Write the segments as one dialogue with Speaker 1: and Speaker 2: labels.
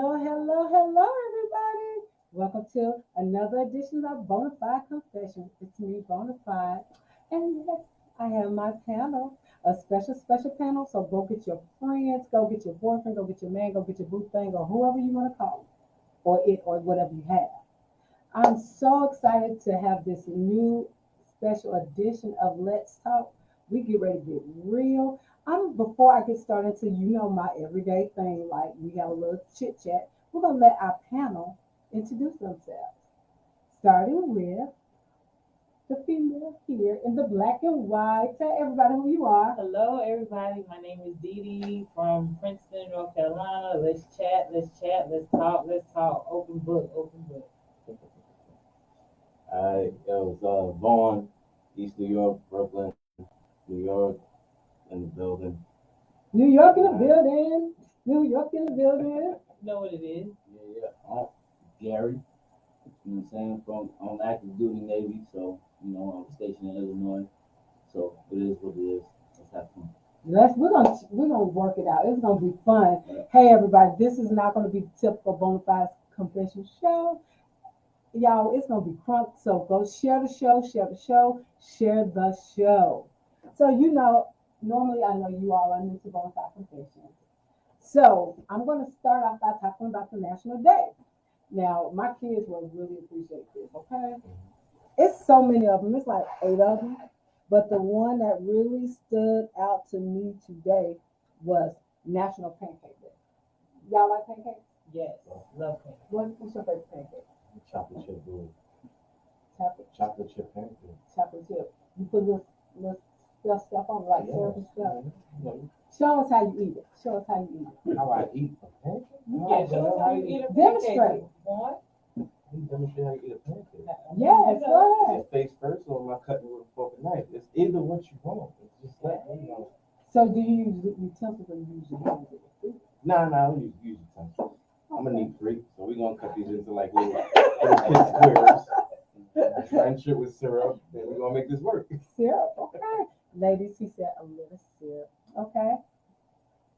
Speaker 1: Hello, everybody. Welcome to another edition of Bonafide Confessions. It's me, Bonafide, and yes, I have my panel, a special panel. So go get your friends, go get your boyfriend, go get your man, go get your boo thing, or whoever you want to call it, or it, or whatever you have. I'm so excited to have this new special edition of Let's Talk. We get ready to get real. Before I get started to my everyday thing, like we have a little chit chat. We're gonna let our panel introduce themselves, starting with the female here in the black and white. Tell everybody who you are.
Speaker 2: Hello, everybody. My name is Dee Dee from Princeton, North Carolina. Let's talk, let's talk. Open book, open book.
Speaker 3: I was born East New York, Brooklyn, New York, in the building.
Speaker 1: New York in the building. New York in the building.
Speaker 2: You know what it is?
Speaker 3: Yeah. Gary, you know what I'm saying? From active duty Navy, so I'm stationed in Illinois. So it is what it is. Let's have fun.
Speaker 1: We're gonna work it out. It's gonna be fun. Hey everybody, this is not gonna be the typical Bonafide confession show. Y'all, it's gonna be crunk. So go share the show, share the show, share the show. So normally I know you all are new to Bonafide Confessions. So I'm gonna start off by talking about the National Day. Now, my kids will really appreciate this, okay? It's so many of them, it's like 8 of them. But the one that really stood out to me today was National Pancake Day. Y'all like pancakes?
Speaker 2: Yes, love it.
Speaker 1: What's your favorite pancake?
Speaker 3: Chocolate chip food.
Speaker 1: Chocolate
Speaker 3: Chocolate chip pancake.
Speaker 1: chip. You put little stuff on like syrup and stuff.
Speaker 3: Yeah.
Speaker 1: Show us how you eat it. Show us how you eat it.
Speaker 3: How I eat a pancake?
Speaker 2: Yeah, show us how you eat a
Speaker 1: Demonstrate.
Speaker 2: pancake. Boy.
Speaker 3: You demonstrate how you eat a pancake.
Speaker 1: Yes, go ahead.
Speaker 3: It's face first, or am I cutting with a fork and knife? It's either what you want. It's just like,
Speaker 1: So do you use utensils or you use your hands with your feet?
Speaker 3: Nah, I don't use utensils. I'm a neat freak, so we're gonna cut these into like little kid squares. Drench it with syrup, and we're gonna make this work.
Speaker 1: Syrup, okay. Ladies, he said a little syrup. Okay.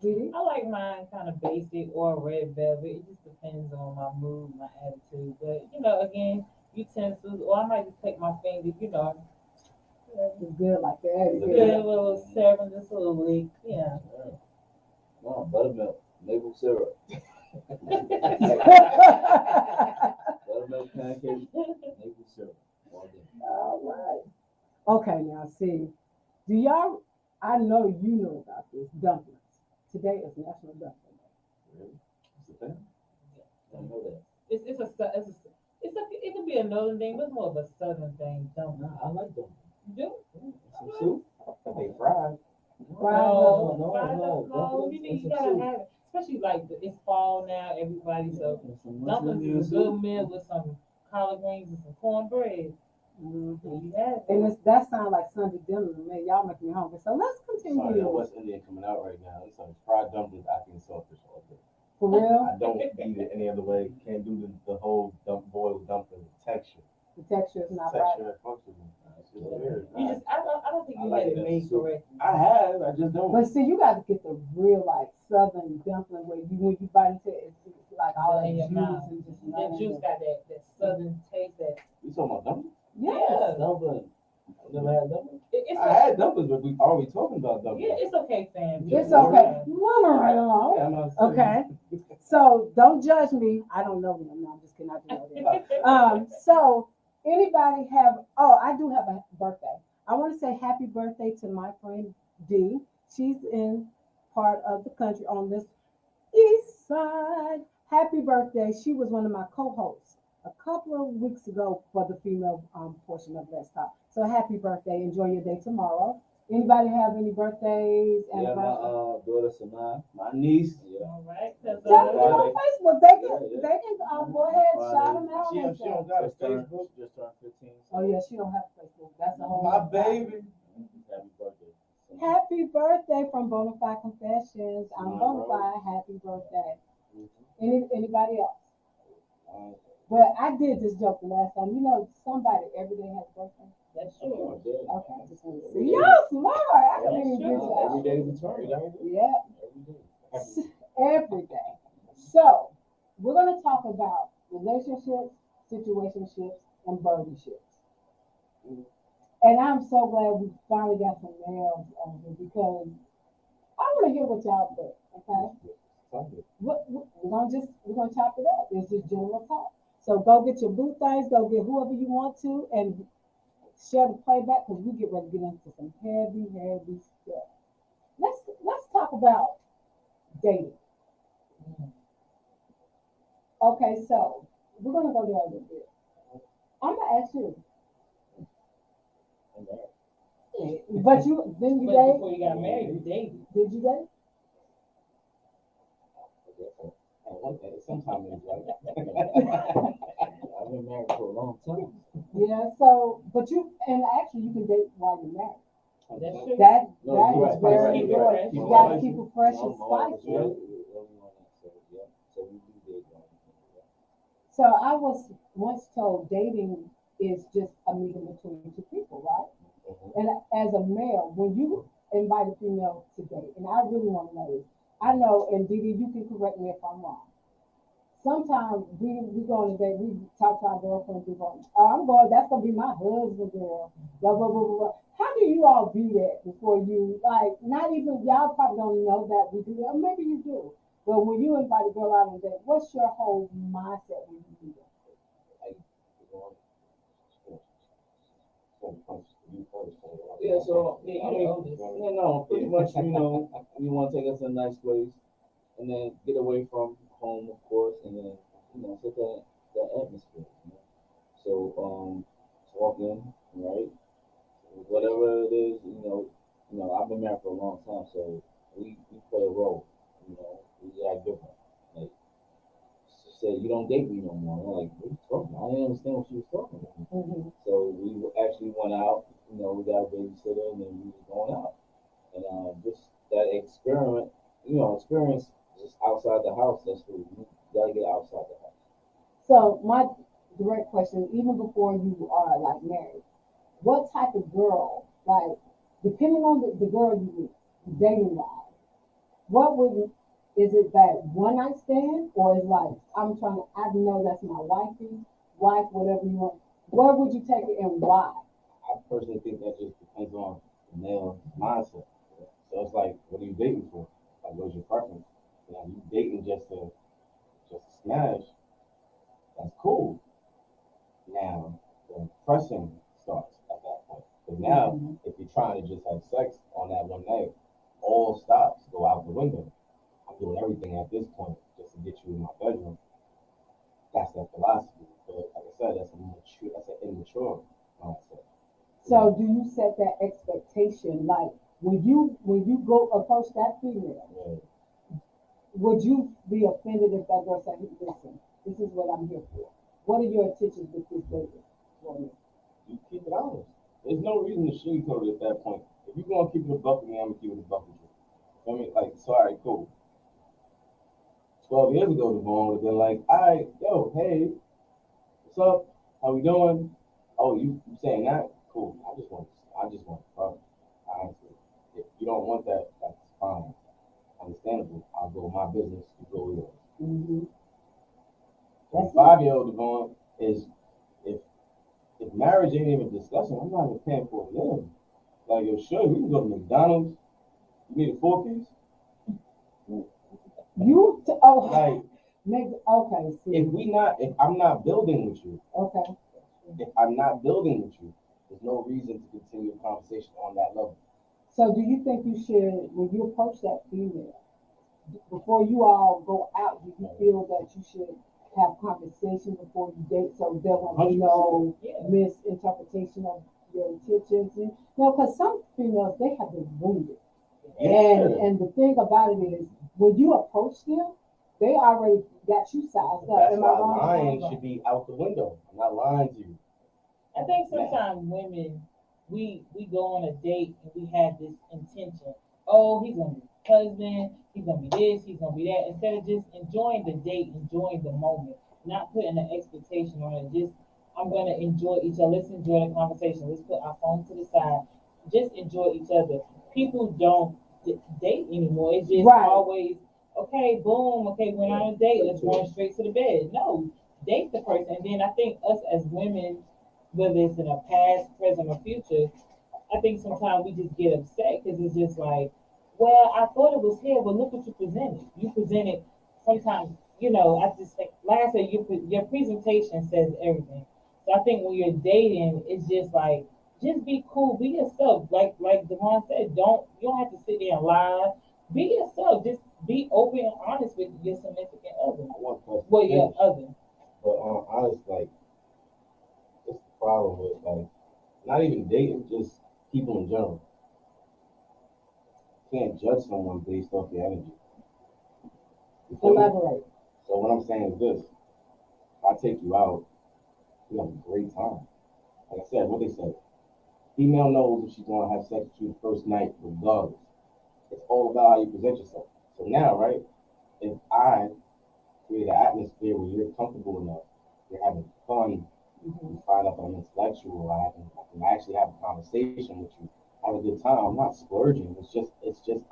Speaker 1: Did
Speaker 2: I like mine kind of basic or red velvet. It just depends on my mood, my attitude. But, again, utensils, or I might just take my fingers,
Speaker 1: It's good like that. It's
Speaker 2: get a
Speaker 1: good.
Speaker 2: little syrup, just a little lick. Yeah.
Speaker 3: No, buttermilk, maple syrup. Buttermilk pancakes, maple syrup. All day.
Speaker 1: All right. Okay, now see, do y'all? I know you know about this dumplings. Today is National Dumpling Day.
Speaker 3: Really? What's the thing? I know that.
Speaker 2: It could be a northern thing, but it's more of a southern thing. Don't
Speaker 3: Nah, I like them.
Speaker 2: you
Speaker 3: Some soup. They fried.
Speaker 1: Fried
Speaker 2: no, you gotta have it. Especially like it's fall now, everybody. So
Speaker 3: And some
Speaker 2: dumplings is a good meal with some collard greens and some cornbread.
Speaker 1: Mm-hmm.
Speaker 2: Yeah.
Speaker 1: And that sounds like Sunday dinner to me. Y'all make me hungry. So let's
Speaker 3: Sorry,
Speaker 1: continue.
Speaker 3: that West Indian coming out right now. It's like fried dumplings, I can saltfish all day.
Speaker 1: For real,
Speaker 3: I don't eat it any other way. Can't do the whole boiled dumpling texture.
Speaker 1: the texture is not right.
Speaker 3: Texture that fucks with me. It's just weird.
Speaker 2: I don't think
Speaker 3: I
Speaker 2: you
Speaker 3: like
Speaker 2: had it
Speaker 3: that
Speaker 2: made
Speaker 3: soup.
Speaker 2: correctly.
Speaker 3: I have. I just don't.
Speaker 1: But see, you got to get the real like Southern dumpling where when you bite into it, it's like all that
Speaker 2: In your
Speaker 1: juice
Speaker 2: mouth.
Speaker 1: and just
Speaker 2: That juice got that southern taste. That
Speaker 3: You talking about dumplings?
Speaker 1: Yes.
Speaker 3: Dumpling. I never had dumplings.
Speaker 2: it's
Speaker 3: I had dumplings, but we already talking about dumplings.
Speaker 2: yeah, it's okay, fam.
Speaker 1: It's okay. Moving right
Speaker 3: Yeah,
Speaker 1: along.
Speaker 3: I'm not saying-
Speaker 1: Okay. So don't judge me. I don't know them. No, I'm just kidding. I do know them. So anybody have? Oh, I do have a birthday. I want to say happy birthday to my friend Dee. She's in part of the country on this east side. Happy birthday. She was one of my co-hosts a couple of weeks ago for the female portion of Let's Talk. So happy birthday. Enjoy your day tomorrow. Anybody have any birthdays?
Speaker 3: Yeah, my
Speaker 1: Anniversaries?
Speaker 3: daughter Samaya, my niece. Yeah.
Speaker 2: All right, cause
Speaker 1: Tell them on Facebook. They can
Speaker 3: Yeah.
Speaker 1: they can go ahead shout them out.
Speaker 3: She
Speaker 1: and
Speaker 3: don't
Speaker 1: stuff.
Speaker 3: got a Just turned Facebook. 15.
Speaker 1: Oh yeah, she don't have a Facebook. That's a whole
Speaker 3: My
Speaker 1: other
Speaker 3: baby.
Speaker 1: topic.
Speaker 3: Happy birthday.
Speaker 1: Happy birthday from Bonafide Confessions. I'm
Speaker 3: Tomorrow.
Speaker 1: Bonafide. Happy birthday.
Speaker 3: Mhm.
Speaker 1: Anybody else?
Speaker 3: Uh,
Speaker 1: Well, I did this joke the last time. Somebody every day has a birthday.
Speaker 2: that's
Speaker 3: I'm
Speaker 2: true.
Speaker 3: dead.
Speaker 1: Okay, I just want to
Speaker 3: Every
Speaker 1: see.
Speaker 3: day.
Speaker 1: Y'all smart. I can
Speaker 2: That's
Speaker 1: even get
Speaker 2: true.
Speaker 3: Every
Speaker 1: y'all.
Speaker 3: day is a turn.
Speaker 1: Yeah,
Speaker 3: Every day.
Speaker 1: every day. So we're gonna talk about relationships, situationships, and birdieships. And I'm so glad we finally got some nails on here because I want to hear what y'all think. Okay, we're gonna chop it up. It's just general talk. So go get your boo things. Go get whoever you want to, and share the playback because we get ready to get into some heavy, heavy stuff. Let's talk about dating. Okay, so we're gonna go there a little bit. I'm gonna ask you, but you then you
Speaker 2: But
Speaker 1: date?
Speaker 2: before you got married, you dated.
Speaker 1: Did you date?
Speaker 3: Sometimes it's like I've been married for a long time.
Speaker 1: Yeah. So, but you and actually you can date while you're married.
Speaker 2: That's true.
Speaker 3: No,
Speaker 1: That
Speaker 3: you're
Speaker 1: is
Speaker 3: right,
Speaker 1: very
Speaker 2: you're right.
Speaker 1: important. You
Speaker 2: You're
Speaker 1: gotta
Speaker 2: right.
Speaker 1: keep it fresh and
Speaker 3: I'm always
Speaker 1: spicy.
Speaker 3: early on that, so yeah. So we do date long.
Speaker 1: So I was once told dating is just a meeting between two people, right? And as a male, when you invite a female to date, and I really want to know this, I know, and Didi, you can correct me if I'm wrong. Sometimes we go on a date, we talk to our girlfriends, we go, oh, I'm going, that's gonna be my husband, girl, blah blah blah blah. Blah. How do you all do that before you like? Not even y'all probably don't know that we do that, or maybe you do. But when you invite a girl out on a date, what's your whole mindset when you do that?
Speaker 3: Like, yeah, so
Speaker 2: Yeah,
Speaker 3: I
Speaker 2: you're
Speaker 3: mean,
Speaker 2: the oldest.
Speaker 3: you know, pretty much, you want to take us to a nice place, and then get away from home, of course, and then set that atmosphere. So talking, right? Whatever it is, I've been married for a long time, so we play a role. We act different. Like she said, you don't date me no more. I'm like, what are you talking about? I didn't understand what she was talking about.
Speaker 1: Mm-hmm.
Speaker 3: So we actually went out. We got a babysitter, and then we was going out, and just that experience just outside the house. That's what you gotta get outside the house.
Speaker 1: So my direct question, even before you are like married, what type of girl, like depending on the girl you meet, dating wise, what would is it that one night stand or is like I'm trying to I know that's my wifey, wife, whatever you want. Where would you take it and why?
Speaker 3: I personally think that just depends on the male mindset. So it's like, what are you dating for? Like, what's your preference? You dating just to smash, that's cool. Now, the pressing starts at that point. Because now,
Speaker 1: Mhm.
Speaker 3: if you're trying to just have sex on that one night, all stops go out the window. I'm doing everything at this point just to get you in my bedroom. That's that philosophy. But like I said, that's an immature mindset.
Speaker 1: So do you set that expectation like when you go approach that female,
Speaker 3: Yeah.
Speaker 1: would you be offended if that girl said, listen, this is what I'm here for? What are your intentions with this dating woman?
Speaker 3: You keep it honest. There's no reason to sugarcoat it at that point. If you're gonna keep it a buck with me, I'm gonna keep it a buck with you. I mean, like, so all right, cool. 12 years ago, the phone would have been like, all right, yo, hey, what's up? How we doing? Oh, you saying that? Cool. I just want to fuck. Honestly, if you don't want that, that's fine. Understandable. I'll go my business. You go yours.
Speaker 1: Mm-hmm.
Speaker 3: The
Speaker 1: That's it.
Speaker 3: 5-year-old Devon is if if marriage ain't even discussion, I'm not even paying for a meal. Like, yo, sure, we can go to McDonald's. You need a 4 piece?
Speaker 1: Oh,
Speaker 3: Like,
Speaker 1: make okay. See,
Speaker 3: if I'm not building with you,
Speaker 1: okay.
Speaker 3: if I'm not building with you, there's no reason to continue the conversation on that level.
Speaker 1: So, do you think you should, when you approach that female, before you all go out, do you feel that you should have conversation before you date, so there won't be
Speaker 3: 100%.
Speaker 1: no
Speaker 2: Yeah.
Speaker 1: misinterpretation of your intentions? Because some females they have been wounded.
Speaker 3: Yeah.
Speaker 1: And the thing about it is, when you approach them, they already got you sized up.
Speaker 3: That's
Speaker 1: Am I
Speaker 3: why
Speaker 1: wrong?
Speaker 3: lying should be out the window. I'm not lying to you.
Speaker 2: I think sometimes women, we go on a date and we have this intention. Oh, he's gonna be husband. He's gonna be this. He's gonna be that. Instead of just enjoying the date, enjoying the moment, not putting an expectation on it. Just I'm gonna enjoy each other. Let's enjoy the conversation. Let's put our phone to the side. Just enjoy each other. People don't date anymore. It's just
Speaker 1: Right.
Speaker 2: always Okay, boom, okay, went on a date, let's go straight to the bed. No, date the person. And then I think us as women, whether it's in a past, present, or future, I think sometimes we just get upset because it's just like, well, I thought it was here, but look what you presented. You presented sometimes, I just think, like I said, your presentation says everything. So I think when you're dating, it's just like, just be cool, be yourself. Like Devon said, you don't have to sit there and lie. Be yourself. Just be open and honest with your significant other.
Speaker 3: One question.
Speaker 2: Well, your other.
Speaker 3: But honest, like, it's the problem with like not even dating, just people in general. You can't judge someone based off their energy. You feel me?
Speaker 1: Elaborate.
Speaker 3: So what I'm saying is this: if I take you out, we have a great time. Like I said, what they said, female knows if she's gonna have sex with you the first night, regardless. It's all about how you present yourself. So now, right? If I create an atmosphere where you're comfortable enough, you're having fun, you find out that I'm intellectual, I can actually have a conversation with you, have a good time. I'm not splurging. It's just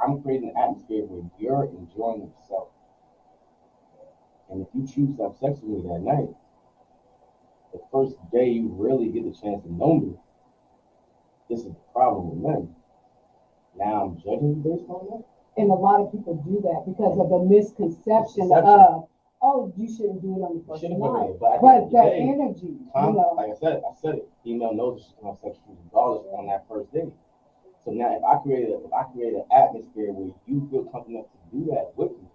Speaker 3: I'm creating an atmosphere where you're enjoying yourself. And if you choose to have sex with me that night, the first day you really get the chance to know me, this is the problem with men. Now I'm judging you based on that.
Speaker 1: And a lot of people do that because of the misconception
Speaker 3: Misconception.
Speaker 1: of, oh, you shouldn't do it on the first
Speaker 3: Shouldn't
Speaker 1: night.
Speaker 3: do it, but at the
Speaker 1: But
Speaker 3: end of
Speaker 1: the
Speaker 3: the day,
Speaker 1: energy, you know.
Speaker 3: like I said it. Female knows that she's gonna have sex with you regardless on that first date. So now, if I create an atmosphere where you feel comfortable enough to do that with me,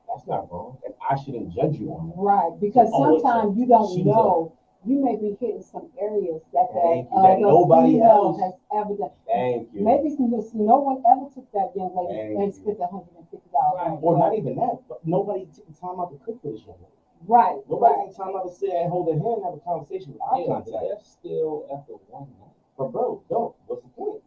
Speaker 3: that's not wrong, and I shouldn't judge you on that.
Speaker 1: Right, because
Speaker 3: Oh,
Speaker 1: sometimes you don't
Speaker 3: she's
Speaker 1: know. You may be hitting some areas that
Speaker 3: Thank you,
Speaker 1: other
Speaker 3: that nobody
Speaker 1: female
Speaker 3: else.
Speaker 1: has ever done.
Speaker 3: Thank you.
Speaker 1: Maybe no one ever took that young lady
Speaker 3: Thank
Speaker 1: and
Speaker 3: you.
Speaker 1: spent $150.
Speaker 2: Right.
Speaker 3: Or not even that, but nobody took the time out to cook for this young lady.
Speaker 1: Right,
Speaker 3: Nobody
Speaker 1: right.
Speaker 3: took time out to sit and hold her hand and have a conversation with eye contact.
Speaker 4: That's still after one night.
Speaker 3: But bro, don't. What's the point?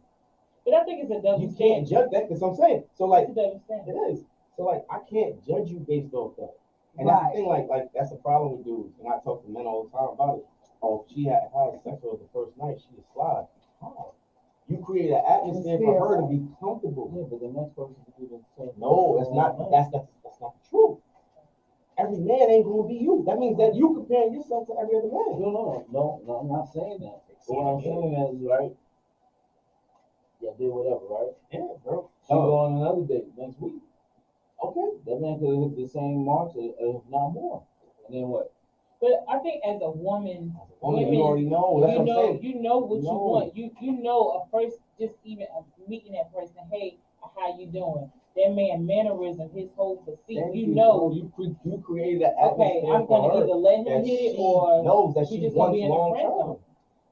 Speaker 2: But I think it's a double
Speaker 3: You can't
Speaker 2: standard.
Speaker 3: judge that. That's what I'm saying. So like,
Speaker 2: It's a double standard.
Speaker 3: it is. So like, I can't judge you based off that. And that's the thing. Like that's the problem with dudes. And I talk to men all the time about it. Oh, if she had sex with her the first night, she would slide. How? You create an atmosphere for her to be comfortable.
Speaker 4: Yeah, but the next person can do the same.
Speaker 3: No, that's not. That's not the truth. Every man ain't gonna be you. That means that you comparing yourself to every other man.
Speaker 4: No, I'm not saying that. So what I'm saying is, right? Yeah, did whatever, right?
Speaker 3: Yeah, bro.
Speaker 4: She go on another date next week.
Speaker 3: Okay.
Speaker 4: That man could hit the same marks, if not more. And then what?
Speaker 2: But I think as a woman, women,
Speaker 3: you already know. That's what I'm saying.
Speaker 2: you know what
Speaker 3: No.
Speaker 2: you want. You know a first, just even meeting that person. Hey, how you doing? That man mannerism, his whole physique.
Speaker 3: Thank
Speaker 2: You know.
Speaker 3: You created an
Speaker 2: Okay,
Speaker 3: atmosphere
Speaker 2: I'm
Speaker 3: for
Speaker 2: gonna
Speaker 3: her
Speaker 2: either let him
Speaker 3: that
Speaker 2: hit it
Speaker 3: she
Speaker 2: or
Speaker 3: knows that
Speaker 2: we
Speaker 3: she
Speaker 2: just gonna
Speaker 3: wants
Speaker 2: be in a
Speaker 3: long
Speaker 2: friend
Speaker 3: term.
Speaker 2: zone.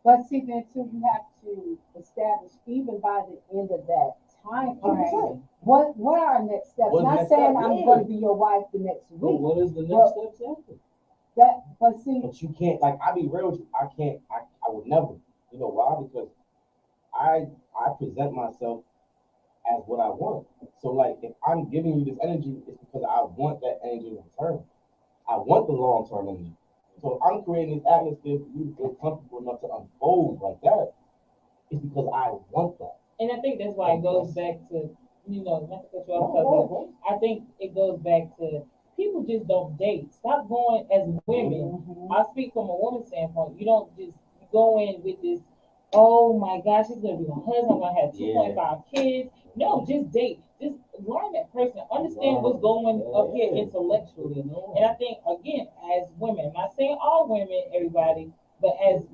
Speaker 1: But see, then too, you have to establish even by the end of that time frame.
Speaker 3: 100%.
Speaker 1: What are our next steps?
Speaker 3: What's
Speaker 1: Not
Speaker 3: next
Speaker 1: saying
Speaker 3: step?
Speaker 1: I'm
Speaker 3: Yeah.
Speaker 1: going to be your wife the next
Speaker 4: But
Speaker 1: week.
Speaker 4: what is the
Speaker 1: Well-
Speaker 4: next steps after?
Speaker 1: But see,
Speaker 3: But you can't, like, I'll be real with you. I would never. You know why? Because I present myself as what I want. So, like, if I'm giving you this energy, it's because I want that energy in return. I want the long term energy. So, if I'm creating this atmosphere for you to feel comfortable enough to unfold like that, it's because I want that.
Speaker 2: And I think that's why it goes back to, not to cut you off,
Speaker 3: No.
Speaker 2: I think it goes back to people just don't date. Stop going as women.
Speaker 1: Mhm.
Speaker 2: I speak from a woman's standpoint. You don't just go in with this, oh my gosh, he's gonna be my husband, I'm gonna have 2.5 kids. No, just date. Just learn that person. Understand what's going up here intellectually. And I think again, as women, I'm not saying all women, everybody, but as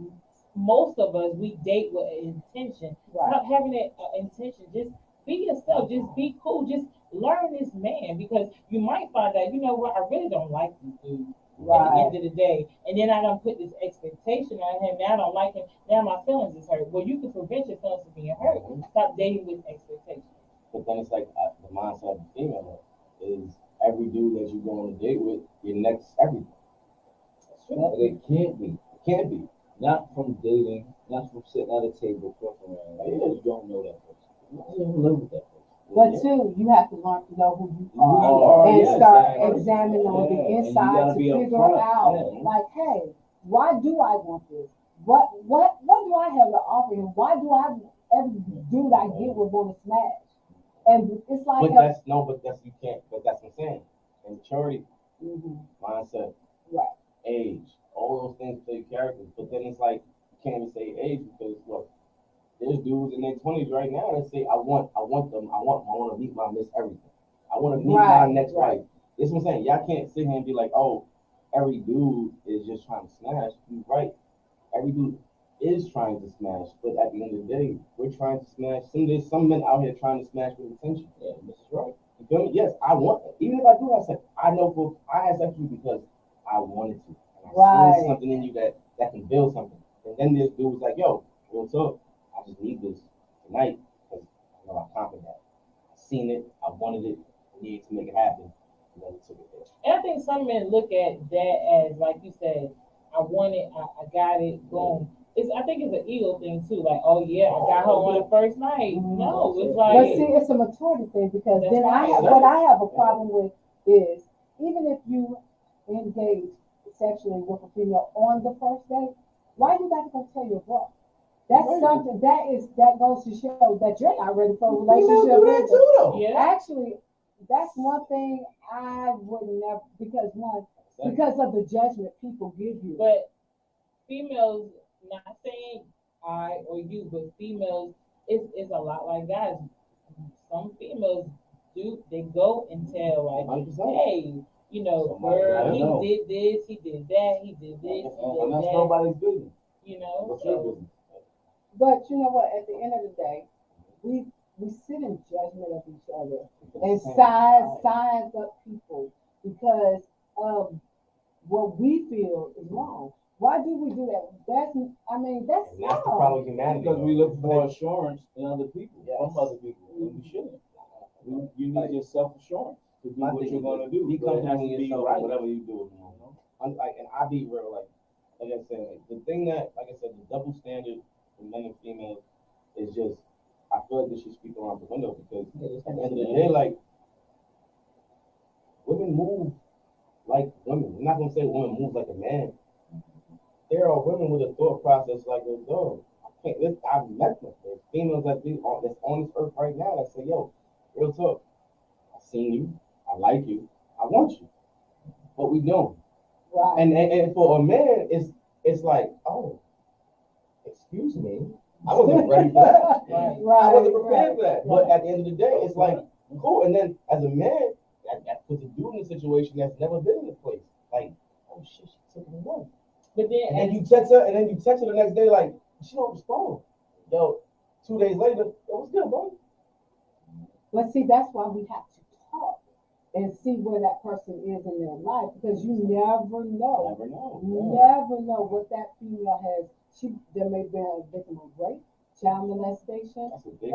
Speaker 2: most of us, we date with an intention.
Speaker 1: Right.
Speaker 2: Stop having that intention. Just be yourself. Just be cool. Just learn this man because you might find out, you know what, I really don't like you, dude. At the end of the day, and then I don't put this expectation on him. Now I don't like him. Now my feelings is hurt. Well, you can prevent your feelings from being hurt. Stop dating with expectations.
Speaker 3: But then it's like the mindset of the female is every dude that you go on a date with, your next everything.
Speaker 4: But it can't be.
Speaker 3: It can't be.
Speaker 4: Not from dating, not from sitting at a table talking around. Like, you don't know that person. You don't even live with that person.
Speaker 1: But too, you have to learn to know who you
Speaker 4: Who you
Speaker 1: are
Speaker 4: are,
Speaker 1: and
Speaker 4: yes,
Speaker 1: start
Speaker 4: exactly.
Speaker 1: examining on the
Speaker 4: Yeah, and you
Speaker 1: inside
Speaker 4: gotta
Speaker 1: to
Speaker 4: be
Speaker 1: figure
Speaker 4: upfront.
Speaker 1: out,
Speaker 4: Yeah.
Speaker 1: like, hey, why do I want this? What do I have to offer him? Why do I every dude I get would want to smash? And it's like
Speaker 4: But that's no, but that's you can't. But that's what I'm saying. Immaturity,
Speaker 1: Mhm.
Speaker 4: mindset,
Speaker 1: Right.
Speaker 4: age, all those things play characters. But then it's like you can't even say age because look, there's dudes in their 20s right now that say, I want to meet my Miss Everything. I want to meet my
Speaker 1: Right,
Speaker 4: next
Speaker 1: right.
Speaker 4: wife. This is what I'm saying. Y'all can't sit here and be like, oh, every dude is just trying to smash. You're right. Every dude is trying to smash, but at the end of the day, we're trying to smash. There's some men out here trying to smash with intention. Yeah, this is right. You feel me? Yes, I want it. Even if I do have sex, I know for I had sex with you because I wanted to. And I seen
Speaker 1: Right.
Speaker 4: something in you that can build something. And then there's dudes like, yo, real talk, I just need this tonight because I know I conquered that. I seen it, I wanted it, I needed to make it happen, and then we took it there.
Speaker 2: And I think some men look at that as, like you said, I want it, I got it, boom. I think it's an ego thing too. Like, oh yeah, I got her on the first night. No, it's
Speaker 1: But
Speaker 2: like
Speaker 1: see, it's a maturity thing because
Speaker 2: That's
Speaker 1: then
Speaker 2: right.
Speaker 1: what I have a problem with is even if you engage sexually with a female on the first date, why you gotta go tell your bro? That's something that goes to show that you're not ready for a
Speaker 4: Females
Speaker 1: relationship
Speaker 4: do that
Speaker 1: either.
Speaker 4: too, though.
Speaker 2: yeah.
Speaker 1: Actually, that's one thing I would never because of the judgment people give you.
Speaker 2: But females, not saying I or you, but females, it's a lot like guys. Some females do they go and tell like,
Speaker 4: 100%.
Speaker 2: hey,
Speaker 4: Somebody, I
Speaker 2: girl,
Speaker 4: don't know.
Speaker 2: he did this, he did that, he did this, he did
Speaker 4: And that's
Speaker 2: that.
Speaker 4: nobody's business.
Speaker 2: So
Speaker 4: What's your business?
Speaker 1: But you know what? At the end of the day, we sit in judgment of each other and size up people because of what we feel is wrong. Why do we do that? That's
Speaker 4: And that's the
Speaker 1: wrong.
Speaker 4: problem with humanity.
Speaker 3: Because we look for assurance in other people,
Speaker 4: Yes.
Speaker 3: from other people, and we shouldn't. You need your self-assurance to do
Speaker 4: My
Speaker 3: what
Speaker 4: thing
Speaker 3: you're
Speaker 4: is,
Speaker 3: gonna do.
Speaker 4: be
Speaker 3: But it has
Speaker 4: comfortable
Speaker 3: to
Speaker 4: in
Speaker 3: be
Speaker 4: yourself,
Speaker 3: right.
Speaker 4: whatever you do. I'm like, and I be real, like I said, like, the thing that, like I said, the double standard for men and females is just, I feel like this should speak around the window because at the end of the day, like, women move like women. I'm not gonna say women move like a man. There are women with a thought process like a dog. I've met them. There's females that's on this earth right now that say, yo, real talk. I seen you. I like you. I want you. What we doing?
Speaker 1: Right.
Speaker 4: And for a man, it's like, oh, excuse me. I wasn't ready for that.
Speaker 1: Right.
Speaker 4: I wasn't prepared for that.
Speaker 1: Right.
Speaker 4: But at the end of the day, it's like, cool. And then as a man, that puts a dude in a situation that's never been in the place. Like, oh shit, she took me away.
Speaker 2: but then
Speaker 4: And then you text her, the next day, like, she don't respond. Yo, 2 days later, it was good, bro.
Speaker 1: But see, that's why we have to talk and see where that person is in their life because you never know.
Speaker 4: Never know.
Speaker 1: You never know what that female has. There may be a victim of rape, child molestation.
Speaker 4: That's a big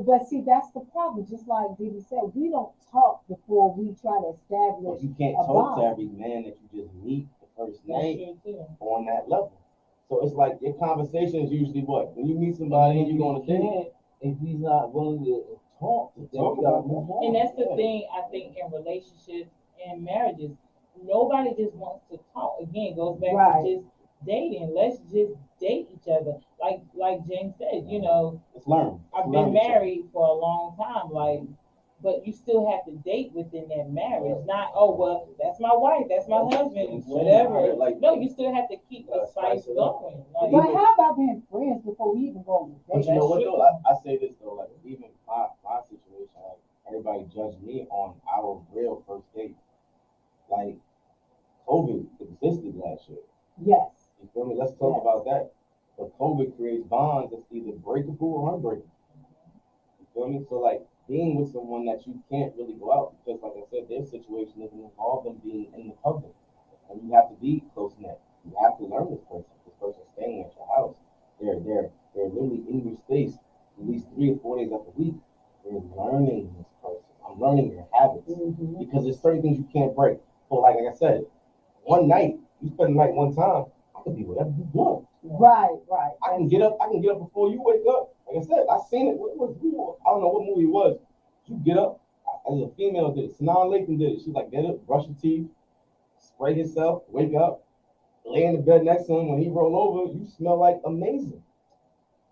Speaker 1: But see, that's the problem. Just like Didi said, we don't talk before we try to establish
Speaker 4: But you can't
Speaker 1: a
Speaker 4: talk to
Speaker 1: bond.
Speaker 4: every man that you just meet the first
Speaker 2: that's
Speaker 4: night
Speaker 2: true too.
Speaker 4: on that level. So it's like your conversation is usually what? When you meet somebody and you go on a date,
Speaker 3: If he's not willing to talk, then
Speaker 4: Talk
Speaker 3: we gotta
Speaker 4: about
Speaker 3: move on.
Speaker 2: And that's the
Speaker 4: Yeah.
Speaker 2: thing I think in relationships and marriages. Nobody just wants to talk. Again, it goes back
Speaker 1: Right.
Speaker 2: to just dating. Let's just date each other. Like James said,
Speaker 4: it's learn.
Speaker 2: I've
Speaker 4: Learn
Speaker 2: been
Speaker 4: each other.
Speaker 2: married for a long time, but you still have to date within that marriage. Not, oh well, that's my wife, that's my husband, whatever.
Speaker 4: Like,
Speaker 2: No, you still have to keep the spice
Speaker 4: spice it up.
Speaker 2: going.
Speaker 1: But how about being friends before we even go on the
Speaker 4: But
Speaker 1: date?
Speaker 4: you know what
Speaker 2: true.
Speaker 4: though? I say this though, like even my situation, like everybody judged me on our real first date. Like COVID existed last year.
Speaker 1: Yes.
Speaker 4: You feel me? Let's talk
Speaker 1: Yes.
Speaker 4: about that. But COVID creates bonds that's either breakable or unbreakable. You feel me? So like being with someone that you can't really go out because, like I said, their situation doesn't involve them being in the public, and you have to be close knit. You have to learn this person. This person's staying at your house. They're literally in your space at least 3 or 4 days out the week. They're learning this person. I'm learning their habits
Speaker 1: Mm-hmm.
Speaker 4: because there's certain things you can't break. So like I said, one night you spend the night one time. I can be whatever you want.
Speaker 1: Right.
Speaker 4: I can get up before you wake up. Like I said, I seen it. I don't know what movie it was. You get up. As a female did it. Sanaa Lathan did it. She's like, get up, brush your teeth, spray yourself, wake up, lay in the bed next to him. When he roll over, you smell like amazing.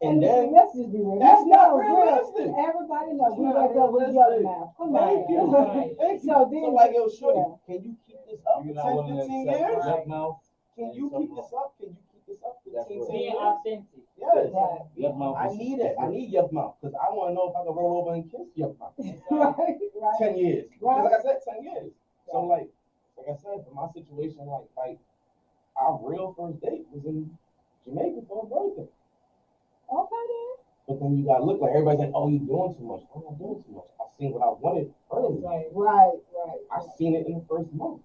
Speaker 4: And then
Speaker 1: let's just be real.
Speaker 4: that's not
Speaker 1: real.
Speaker 4: realistic.
Speaker 1: Everybody knows
Speaker 4: It's
Speaker 1: we
Speaker 4: not
Speaker 1: wake up with
Speaker 4: realistic.
Speaker 1: yuck mouth. Come
Speaker 4: Thank you.
Speaker 1: on.
Speaker 2: Right.
Speaker 4: Thank you.
Speaker 1: So
Speaker 4: So,
Speaker 1: then,
Speaker 4: like, yo, shorty,
Speaker 1: yeah.
Speaker 4: can you keep this up for
Speaker 3: You're not
Speaker 4: 10,
Speaker 3: willing to
Speaker 4: 15
Speaker 3: accept
Speaker 4: years?
Speaker 3: yuck mouth.
Speaker 4: Can you keep this up? Can you keep this up for
Speaker 3: That's
Speaker 4: 15,
Speaker 3: what-
Speaker 4: 10
Speaker 2: Being
Speaker 4: years?
Speaker 2: authentic.
Speaker 4: Yes.
Speaker 1: Right.
Speaker 3: Yuck mouth
Speaker 4: I
Speaker 3: is-
Speaker 4: need it. I need yuck mouth because I want to know if I can roll over and kiss yuck mouth.
Speaker 1: Right.
Speaker 4: 10 years.
Speaker 1: Right.
Speaker 4: Because like I said, 10 years. So like I said, for my situation, like our real first date was in Jamaica for a birthday.
Speaker 1: Okay then.
Speaker 4: But then you gotta look like everybody's like, oh, you doing too much. I'm not doing too much. I seen what I wanted early.
Speaker 2: Right.
Speaker 1: Right.
Speaker 4: I seen it in the first month.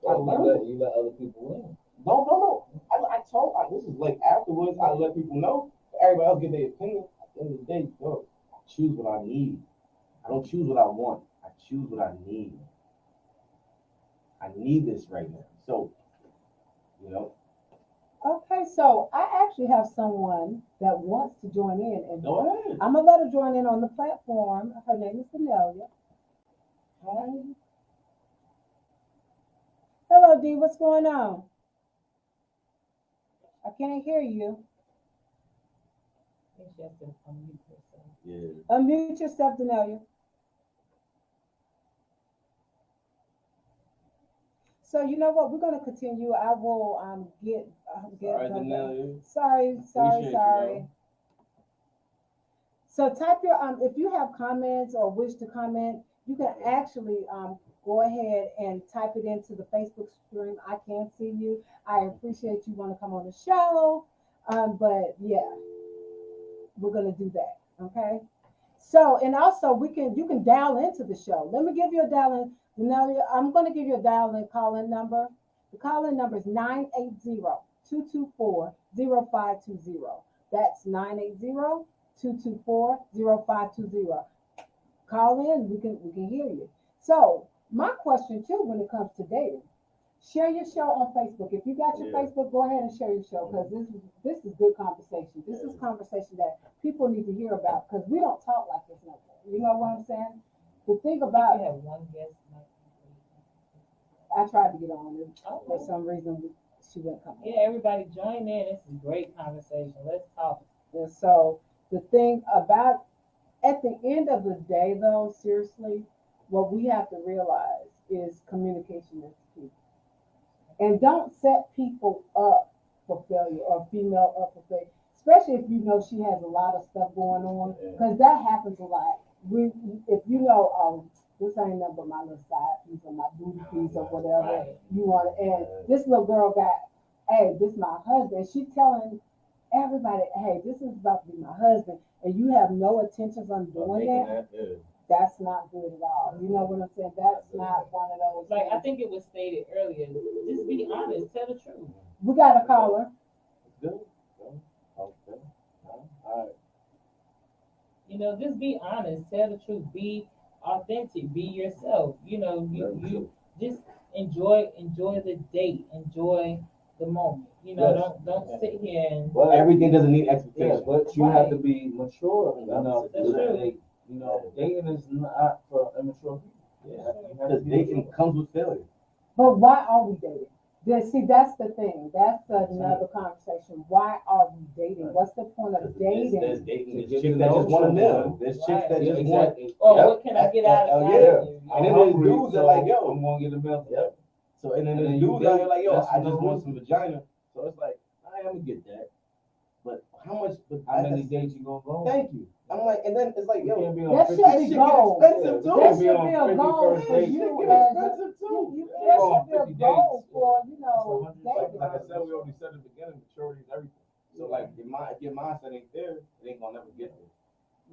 Speaker 4: I
Speaker 3: Well,
Speaker 4: learned it.
Speaker 3: you let other people in.
Speaker 4: No. I told, this is like afterwards, I let people know. Everybody else get their opinion. At the end of the day, yo, I choose what I need. I don't choose what I want. I choose what I need. I need this right now. So, you know,
Speaker 1: Okay, so I actually have someone that wants to join in, and
Speaker 4: go ahead.
Speaker 1: I'm gonna let her join in on the platform. Her name is Denelia. Hi. Hello, D. What's going on? I can't hear you.
Speaker 2: I think she has to unmute herself.
Speaker 4: Yeah.
Speaker 1: Unmute yourself, Denelia. So you know what? We're gonna continue. I will get
Speaker 4: Sorry, Denelia.
Speaker 1: Sorry.
Speaker 4: Appreciate you, though.
Speaker 1: So type your if you have comments or wish to comment, you can actually go ahead and type it into the Facebook stream. I can't see you. I appreciate you want to come on the show. But yeah, we're gonna do that. Okay. So and also you can dial into the show. Let me give you a dial in. Denelia, I'm gonna give you a dial in call-in number. The call-in number is 980-224-0520. That's 980-224-0520. Call in, we can hear you. So my question too, when it comes to dating, share your show on Facebook. If you got your Facebook, go ahead and share your show because this is good conversation. This is conversation that people need to hear about because we don't talk like this no more. You know what I'm saying? The thing about
Speaker 2: We have one guest.
Speaker 1: I tried to get on it.
Speaker 2: Okay.
Speaker 1: For some reason, she wouldn't come.
Speaker 2: Yeah, everybody join in. This is great conversation. Let's talk.
Speaker 1: And so the thing about, at the end of the day, though, seriously, what we have to realize is communication is key. And don't set people up for failure or female up for failure, especially if you know she has a lot of stuff going on, because that happens a lot. If you know, this ain't nothing but my little side piece or my booty piece or whatever you want. And this little girl got, hey, this is my husband. She telling everybody, hey, this is about to be my husband, and you have no intentions on doing that. That's not good at all. You know what I'm saying? That's not one of those.
Speaker 2: Like I
Speaker 1: things.
Speaker 2: think it was stated earlier. Just be honest. Tell the truth.
Speaker 1: We got a caller.
Speaker 4: Good. Okay. All right.
Speaker 2: You know, just be honest. Tell the truth. Be authentic. Be yourself. You know, you just enjoy the date. Enjoy the moment. You know,
Speaker 3: Yes.
Speaker 2: don't sit here and
Speaker 3: But
Speaker 4: Everything doesn't need
Speaker 3: yeah,
Speaker 4: expectations.
Speaker 3: but you have to be mature enough
Speaker 2: That's
Speaker 3: to
Speaker 2: true.
Speaker 3: date. You know, dating is not for immature people.
Speaker 4: Yeah.
Speaker 3: You have to
Speaker 4: Because
Speaker 3: be
Speaker 4: dating
Speaker 3: mature.
Speaker 4: comes with failure.
Speaker 1: But why are we dating? See, that's the thing. That's another conversation. Why are we dating? What's the point of
Speaker 4: There's
Speaker 1: dating?
Speaker 4: dating.
Speaker 3: To
Speaker 4: There's
Speaker 3: get
Speaker 4: chicks
Speaker 3: to
Speaker 4: that
Speaker 3: know
Speaker 4: just want to
Speaker 3: someone.
Speaker 4: know. There's chicks that
Speaker 3: Yeah,
Speaker 4: just want.
Speaker 3: exactly.
Speaker 2: oh,
Speaker 4: Yep.
Speaker 2: what can I get out of
Speaker 4: Yeah.
Speaker 2: you?
Speaker 4: And then
Speaker 3: I'm
Speaker 4: there's
Speaker 3: hungry,
Speaker 4: dudes that
Speaker 3: so
Speaker 4: like, yo.
Speaker 3: I'm gonna get a milk.
Speaker 4: Yep. So and then
Speaker 3: And
Speaker 4: there's
Speaker 3: then you
Speaker 4: dudes out
Speaker 3: date,
Speaker 4: here like, yo,
Speaker 3: that's
Speaker 4: I just
Speaker 3: another
Speaker 4: want some vagina. So it's like, I'm gonna get that. But how much? But
Speaker 3: How many dates you gonna go on?
Speaker 4: Thank you. I'm like, and then it's like,
Speaker 3: You
Speaker 4: yo,
Speaker 3: can't be on
Speaker 1: That
Speaker 3: 50
Speaker 1: should
Speaker 4: that
Speaker 1: be
Speaker 4: shit
Speaker 1: gold.
Speaker 4: get expensive too.
Speaker 1: That
Speaker 3: be
Speaker 1: should
Speaker 3: on
Speaker 1: be a
Speaker 3: 50
Speaker 1: goal
Speaker 3: first
Speaker 1: for
Speaker 3: dates.
Speaker 1: you
Speaker 4: Shit get
Speaker 1: as
Speaker 4: expensive too.
Speaker 1: that
Speaker 3: Go on
Speaker 1: should be a
Speaker 3: 50
Speaker 1: goal
Speaker 3: dates.
Speaker 1: for,
Speaker 3: That's 100.
Speaker 1: dating.
Speaker 4: Like I said, we already said at the beginning, maturity is everything. So like, if your mindset ain't there, it ain't gonna never get there.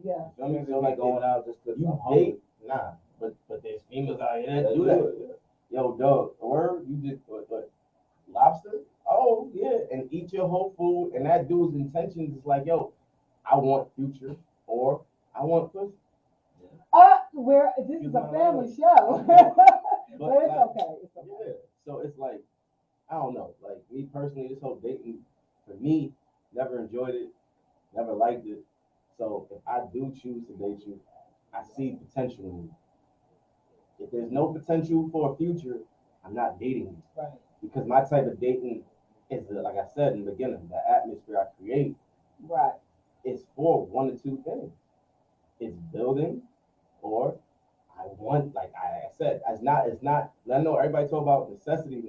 Speaker 1: Yeah.
Speaker 4: You feel me?
Speaker 3: You
Speaker 4: So like,
Speaker 3: going out just because
Speaker 4: you
Speaker 3: I'm hungry.
Speaker 4: date, nah. But there's females out here that
Speaker 3: They
Speaker 4: do that.
Speaker 3: it.
Speaker 4: Yo, dog, a word, you just what? Lobster? Oh yeah, and eat your whole food. And that dude's intentions is like, yo, I want future or I want pussy.
Speaker 1: This
Speaker 4: You
Speaker 1: is a
Speaker 4: know,
Speaker 1: family show. But it's
Speaker 4: like,
Speaker 1: okay. It's okay.
Speaker 4: yeah. So it's like, I don't know. Like me personally, this whole dating for me, never enjoyed it, never liked it. So if I do choose to date you, I see potential in you. If there's no potential for a future, I'm not dating you.
Speaker 2: Right.
Speaker 4: Because my type of dating is, like I said in the beginning, the atmosphere I create.
Speaker 1: Right.
Speaker 4: it's for one or two things. It's building, or I want, like I said, it's not. I know everybody talk about necessity,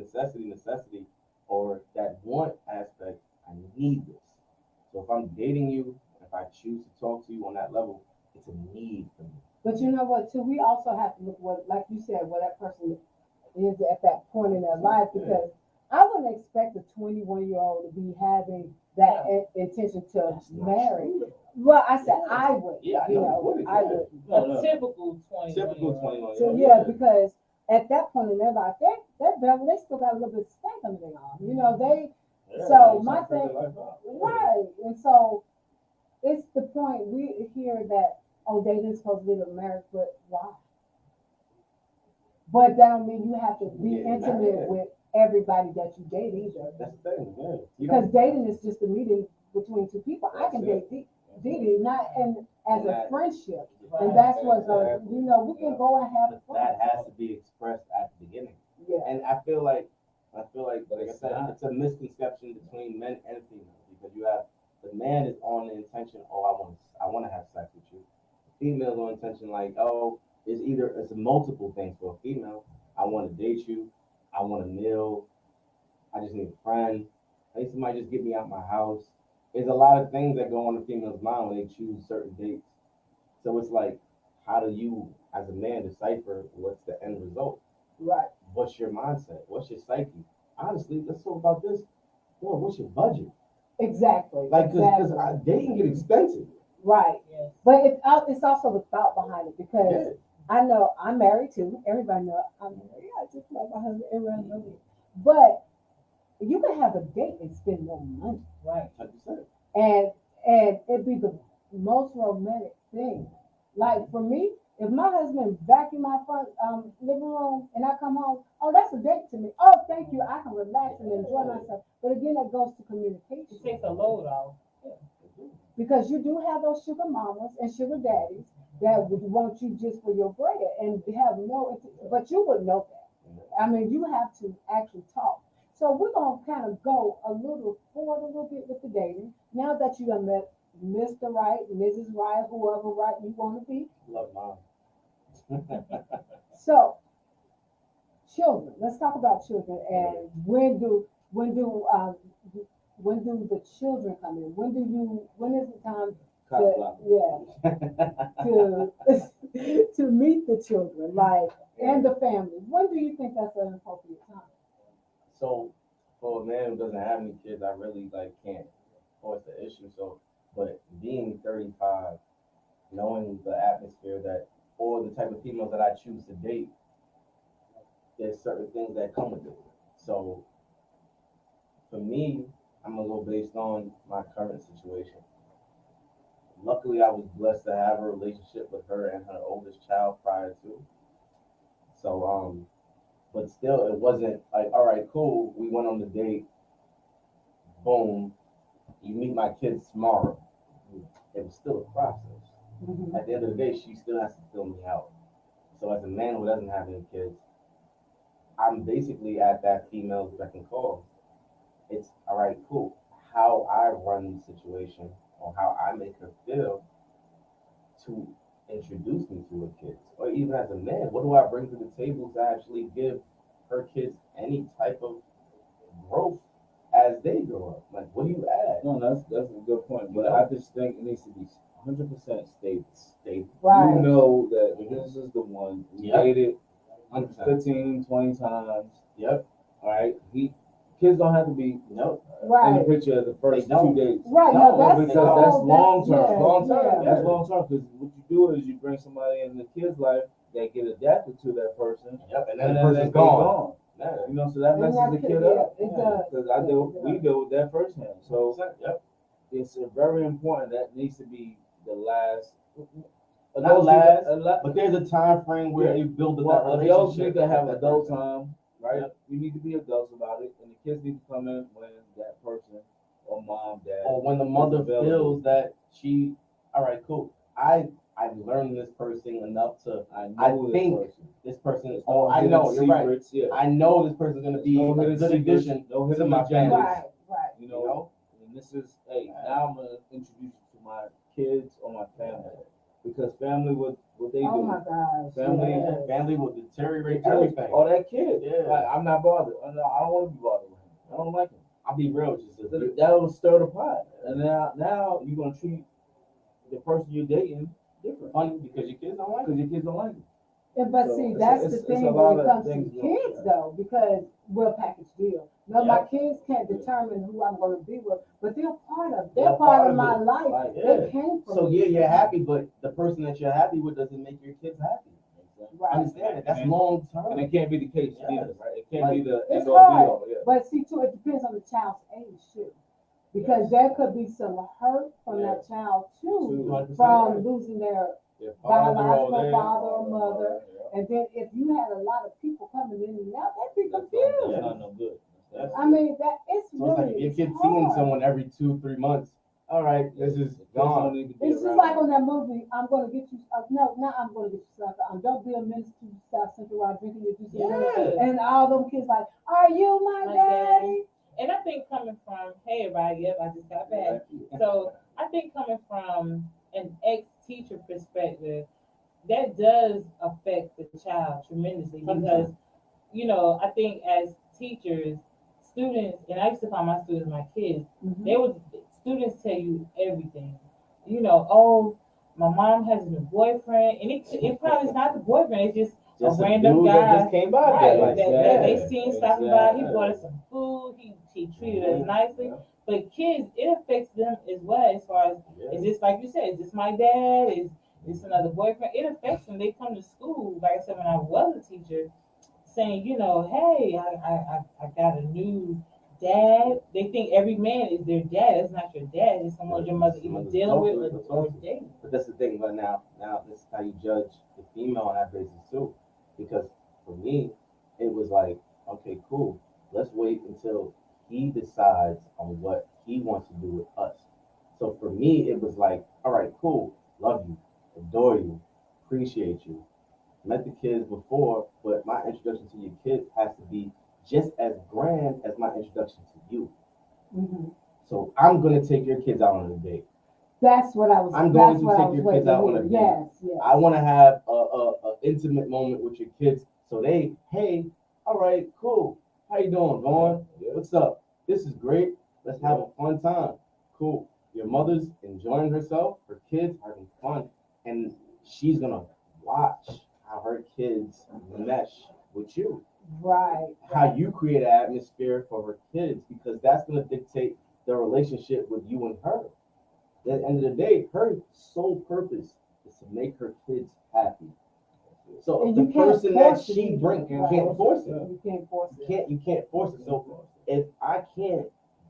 Speaker 4: or that want aspect. I need this. So if I'm dating you, if I choose to talk to you on that level, it's a need for me.
Speaker 1: But you know what, too? We also have to look what, like you said, where that person is at that point in their life, because I wouldn't expect a 21-year-old to be having that intention to
Speaker 4: That's not
Speaker 1: marry.
Speaker 4: true.
Speaker 1: Well, I said I would.
Speaker 4: Yeah, I
Speaker 1: you
Speaker 4: know
Speaker 1: know,
Speaker 4: you wouldn't,
Speaker 1: I
Speaker 4: yeah.
Speaker 1: would.
Speaker 2: A typical 21.
Speaker 4: Typical 21.
Speaker 1: So yeah, because at that point in their life, that devil, they still got a little bit of stank under their arm. You know, so my thing, right, and so it's the point we hear that, oh, they didn't supposed to live in marriage, but why? But that don't mean you have to be
Speaker 4: Yeah,
Speaker 1: intimate
Speaker 4: married.
Speaker 1: with everybody that you date either.
Speaker 4: That's the thing, yeah.
Speaker 1: Because dating is just a meeting between two people. I can
Speaker 4: That's
Speaker 1: date Didi, not and as
Speaker 4: And
Speaker 1: a
Speaker 4: that-
Speaker 1: friendship.
Speaker 2: Right.
Speaker 1: And that's what,
Speaker 4: Exactly.
Speaker 1: we can go and have fun.
Speaker 4: That has to be expressed at the beginning.
Speaker 1: Yeah.
Speaker 4: And I feel like, like I
Speaker 3: it's
Speaker 4: said,
Speaker 3: not.
Speaker 4: it's a misconception between men and females, because you have, the man is on the intention, oh, I want to have sex with you. The female's on intention, like, oh, it's multiple things for a female. I want to date you. I want a meal. I just need a friend. I need somebody just get me out my house. There's a lot of things that go on the female's mind when they choose certain dates. So it's like, how do you, as a man, decipher what's the end result?
Speaker 1: Right.
Speaker 4: What's your mindset? What's your psyche? Honestly, let's talk about this. Well, what's your budget?
Speaker 1: Exactly.
Speaker 4: Like, because
Speaker 1: exactly.
Speaker 4: dating get expensive.
Speaker 1: Right.
Speaker 2: Yes.
Speaker 1: But it's also the thought behind it, because
Speaker 4: Yeah.
Speaker 1: I know I'm married too. Everybody knows I'm married. I just love my husband. Everyone knows it. But you can have a date and spend no money.
Speaker 2: Right.
Speaker 4: Like you said.
Speaker 1: And it'd be the most romantic thing. Like for me, if my husband vacuum my front living room and I come home, oh, that's a date to me. Oh, thank you. I can relax and enjoy myself. But again, that goes to
Speaker 2: It
Speaker 1: communication,
Speaker 2: takes a load off.
Speaker 1: because you do have those sugar mamas and sugar daddies that would want you just for your bread and have no, but you would know that. I mean, you have to actually talk. So we're gonna kind of go a little forward a little bit with the dating. Now that you have met Mr. Right, Mrs. Right, whoever right you want to be.
Speaker 4: Love mom.
Speaker 1: So, children. Let's talk about children, and when do the children come in? When is the time to meet the children, like, and the family? When do you think that's an appropriate time?
Speaker 4: So for a man who doesn't have any kids, I really can't force the issue. So, but being 35, knowing the atmosphere that, or the type of females that I choose to date, there's certain things that come with it. So for me, I'm gonna go based on my current situation. Luckily, I was blessed to have a relationship with her and her oldest child prior to. So but still, it wasn't like, all right, cool, we went on the date, boom, you meet my kids tomorrow. It was still a process.
Speaker 1: Mhm.
Speaker 4: At the end of the day, she still has to fill me out. So as a man who doesn't have any kids, I'm basically at that female's beck and call. It's all right, cool. How I run the situation, or how I make her feel to introduce me to her kids. Or even as a man, what do I bring to the table to actually give her kids any type of growth as they grow up? Like, what do you add?
Speaker 3: No, that's a good point. But I just think it needs to be 100% stable.
Speaker 1: Right.
Speaker 3: You know that this is the one. You
Speaker 4: Yep.
Speaker 3: dated
Speaker 4: 100%.
Speaker 3: 15, 20 times.
Speaker 4: Yep.
Speaker 3: All right. Kids don't have to be
Speaker 4: Nope.
Speaker 3: in
Speaker 1: Right.
Speaker 3: the picture of the first
Speaker 4: They don't.
Speaker 3: 2 days.
Speaker 1: Right.
Speaker 4: No,
Speaker 1: No, that's
Speaker 3: because
Speaker 1: all-
Speaker 3: that's long term.
Speaker 1: yeah,
Speaker 4: Long term,
Speaker 1: yeah.
Speaker 3: That's long term. Because what you do is you bring somebody in the kid's life that get adapted to that person,
Speaker 4: Yep. And
Speaker 3: and
Speaker 4: then the
Speaker 3: then
Speaker 4: person's
Speaker 3: they
Speaker 4: gone.
Speaker 3: You know, so that
Speaker 1: And
Speaker 3: messes
Speaker 1: that
Speaker 3: the
Speaker 1: could
Speaker 3: kid
Speaker 1: be
Speaker 3: up.
Speaker 1: it does.
Speaker 3: Because
Speaker 1: Yeah,
Speaker 3: we deal with that firsthand. So
Speaker 4: Yep.
Speaker 3: it's very important. That needs to be the last.
Speaker 4: Not last,
Speaker 3: a lot.
Speaker 4: but there's a time frame where
Speaker 3: Yeah.
Speaker 4: you build that
Speaker 3: Well, adults
Speaker 4: relationship.
Speaker 3: need to have
Speaker 4: with that
Speaker 3: adult
Speaker 4: person.
Speaker 3: time, right?
Speaker 4: Yep.
Speaker 3: You need to be adults about it, and the kids need to come in when that person or mom, dad,
Speaker 4: Or when the mother
Speaker 3: available.
Speaker 4: feels that she, all right, cool. I've learned this person enough to,
Speaker 3: I know
Speaker 4: I
Speaker 3: this
Speaker 4: think
Speaker 3: person.
Speaker 4: this person is,
Speaker 3: There's
Speaker 4: oh,
Speaker 3: no
Speaker 4: I
Speaker 3: hidden
Speaker 4: know, you're right.
Speaker 3: secrets, Yeah.
Speaker 4: I know this person's gonna be
Speaker 3: No
Speaker 4: a
Speaker 3: hidden
Speaker 4: good
Speaker 3: secrets,
Speaker 4: addition
Speaker 3: no
Speaker 4: to
Speaker 3: hidden
Speaker 4: my
Speaker 3: agendas.
Speaker 4: family.
Speaker 1: Right. Right.
Speaker 3: You
Speaker 4: You
Speaker 3: know,
Speaker 4: know?
Speaker 3: and this is, hey, now I'm gonna introduce you to my kids or my family, because family what they
Speaker 1: Oh
Speaker 3: do.
Speaker 1: my gosh.
Speaker 3: Family,
Speaker 1: yes.
Speaker 4: Family will deteriorate
Speaker 3: Everything.
Speaker 4: everything.
Speaker 3: Or that kid.
Speaker 4: Yeah.
Speaker 3: Like, I'm not bothered. I don't want to be bothered with him. I don't like him.
Speaker 4: I'll be real, just
Speaker 3: So that'll stir the pot. And now you're gonna treat the person you're dating different.
Speaker 4: funny because your kids don't like
Speaker 3: Because your kids don't like you.
Speaker 1: Yeah, but
Speaker 3: So
Speaker 1: see,
Speaker 3: it's-
Speaker 1: that's
Speaker 3: it's-
Speaker 1: the
Speaker 3: it's
Speaker 1: thing
Speaker 3: a lot
Speaker 1: when it
Speaker 3: of
Speaker 1: comes to
Speaker 3: things
Speaker 1: kids
Speaker 3: going-
Speaker 1: though, because we're a package deal. Now my
Speaker 4: Yeah.
Speaker 1: kids can't determine who I'm gonna be with, but they're
Speaker 4: They're
Speaker 1: part of
Speaker 4: part
Speaker 1: my
Speaker 4: of it.
Speaker 1: life.
Speaker 3: Like,
Speaker 1: They
Speaker 4: yeah.
Speaker 1: came from
Speaker 4: So
Speaker 1: me.
Speaker 4: yeah, you're happy, but the person that you're happy with doesn't make your kids happy.
Speaker 1: Right.
Speaker 4: Understand that? That's
Speaker 3: And-
Speaker 4: long
Speaker 3: And
Speaker 4: term.
Speaker 3: it can't be the case
Speaker 4: Yes.
Speaker 3: either, right? It can't
Speaker 4: Like,
Speaker 3: be the
Speaker 1: It's
Speaker 3: end all be
Speaker 1: hard,
Speaker 3: all. Yeah.
Speaker 1: but see too, it depends on the child's age too. Because there could be some hurt from that child too,
Speaker 4: 200%
Speaker 1: from
Speaker 4: right.
Speaker 1: losing their
Speaker 4: Your father
Speaker 1: biological
Speaker 4: over
Speaker 1: father or mother.
Speaker 3: Yeah.
Speaker 1: And then if you had a lot of people coming in and out, that'd be
Speaker 3: That's
Speaker 1: confused.
Speaker 3: not no good.
Speaker 4: That's-
Speaker 1: I mean, that it's
Speaker 4: So it's like
Speaker 1: really
Speaker 4: if your kid's
Speaker 1: hard.
Speaker 4: seeing someone every 2-3 months, all right, this is
Speaker 3: Kids don't
Speaker 4: gone.
Speaker 3: need to be
Speaker 1: It's just
Speaker 3: around.
Speaker 1: like on that movie, I'm gonna get you, no, not I'm gonna get you sucker. Don't be a minister to South Central while drinking your juice.
Speaker 4: Yeah.
Speaker 1: And all them kids like, are you my
Speaker 2: My
Speaker 1: daddy?
Speaker 2: And I think coming from, hey everybody, yep, I just got back. So I think coming from an ex-teacher perspective, that does affect the child tremendously because, I think as teachers, students, and I used to call my students my kids, students tell you everything. Oh, my mom has a new boyfriend, and it probably is not the boyfriend, it's just
Speaker 4: Just
Speaker 2: a
Speaker 4: a
Speaker 2: random
Speaker 4: dude
Speaker 2: guy.
Speaker 4: that just came by.
Speaker 2: Right,
Speaker 4: Like,
Speaker 2: that they
Speaker 3: yeah,
Speaker 2: seen stopping by, he
Speaker 3: exactly.
Speaker 2: bought us some food, he treated us
Speaker 4: Mhm.
Speaker 2: nicely.
Speaker 3: Yeah.
Speaker 2: But kids, it affects them as well as far as, is this like you said, is this my dad? Is this another boyfriend? It affects them. They come to school, like I said, when I was a teacher, saying, hey, I got a new dad. They think every man is their dad. That's not your dad. It's someone your mother either
Speaker 4: Someone's
Speaker 2: dealing with
Speaker 4: adultery,
Speaker 2: or dating.
Speaker 4: But that's the thing. But now this is how you judge the female on that basis too. Because for me, it was like, okay, cool. Let's wait until he decides on what he wants to do with us. So for me, it was like, all right, cool. Love you, adore you, appreciate you. Met the kids before, but my introduction to your kids has to be just as grand as my introduction to you.
Speaker 1: Mm-hmm.
Speaker 4: So I'm gonna take your kids out on a date.
Speaker 1: That's what I was.
Speaker 4: I'm
Speaker 1: that's
Speaker 4: going to
Speaker 1: what I
Speaker 4: take
Speaker 1: was
Speaker 4: your
Speaker 1: waiting
Speaker 4: kids out
Speaker 1: to
Speaker 4: on a
Speaker 1: hear.
Speaker 4: date.
Speaker 1: Yes.
Speaker 4: I want to have a intimate moment with your kids, so hey, all right, cool. How you doing, Vaughn?
Speaker 3: Yeah.
Speaker 4: What's up? This is great. Let's have a fun time. Cool. Your mother's enjoying herself. Her kids having fun, and she's gonna watch how her kids mesh with you.
Speaker 1: Right.
Speaker 4: How you create an atmosphere for her kids, because that's gonna dictate the relationship with you and her. At the end of the day, her sole purpose is to make her kids happy. So
Speaker 1: And
Speaker 4: if
Speaker 1: you
Speaker 4: the
Speaker 1: can't
Speaker 4: person that
Speaker 1: force it
Speaker 4: she
Speaker 1: either.
Speaker 4: brings, you
Speaker 1: Right.
Speaker 4: can't force it.
Speaker 1: You can't force it.
Speaker 4: You can't force it. So if I can't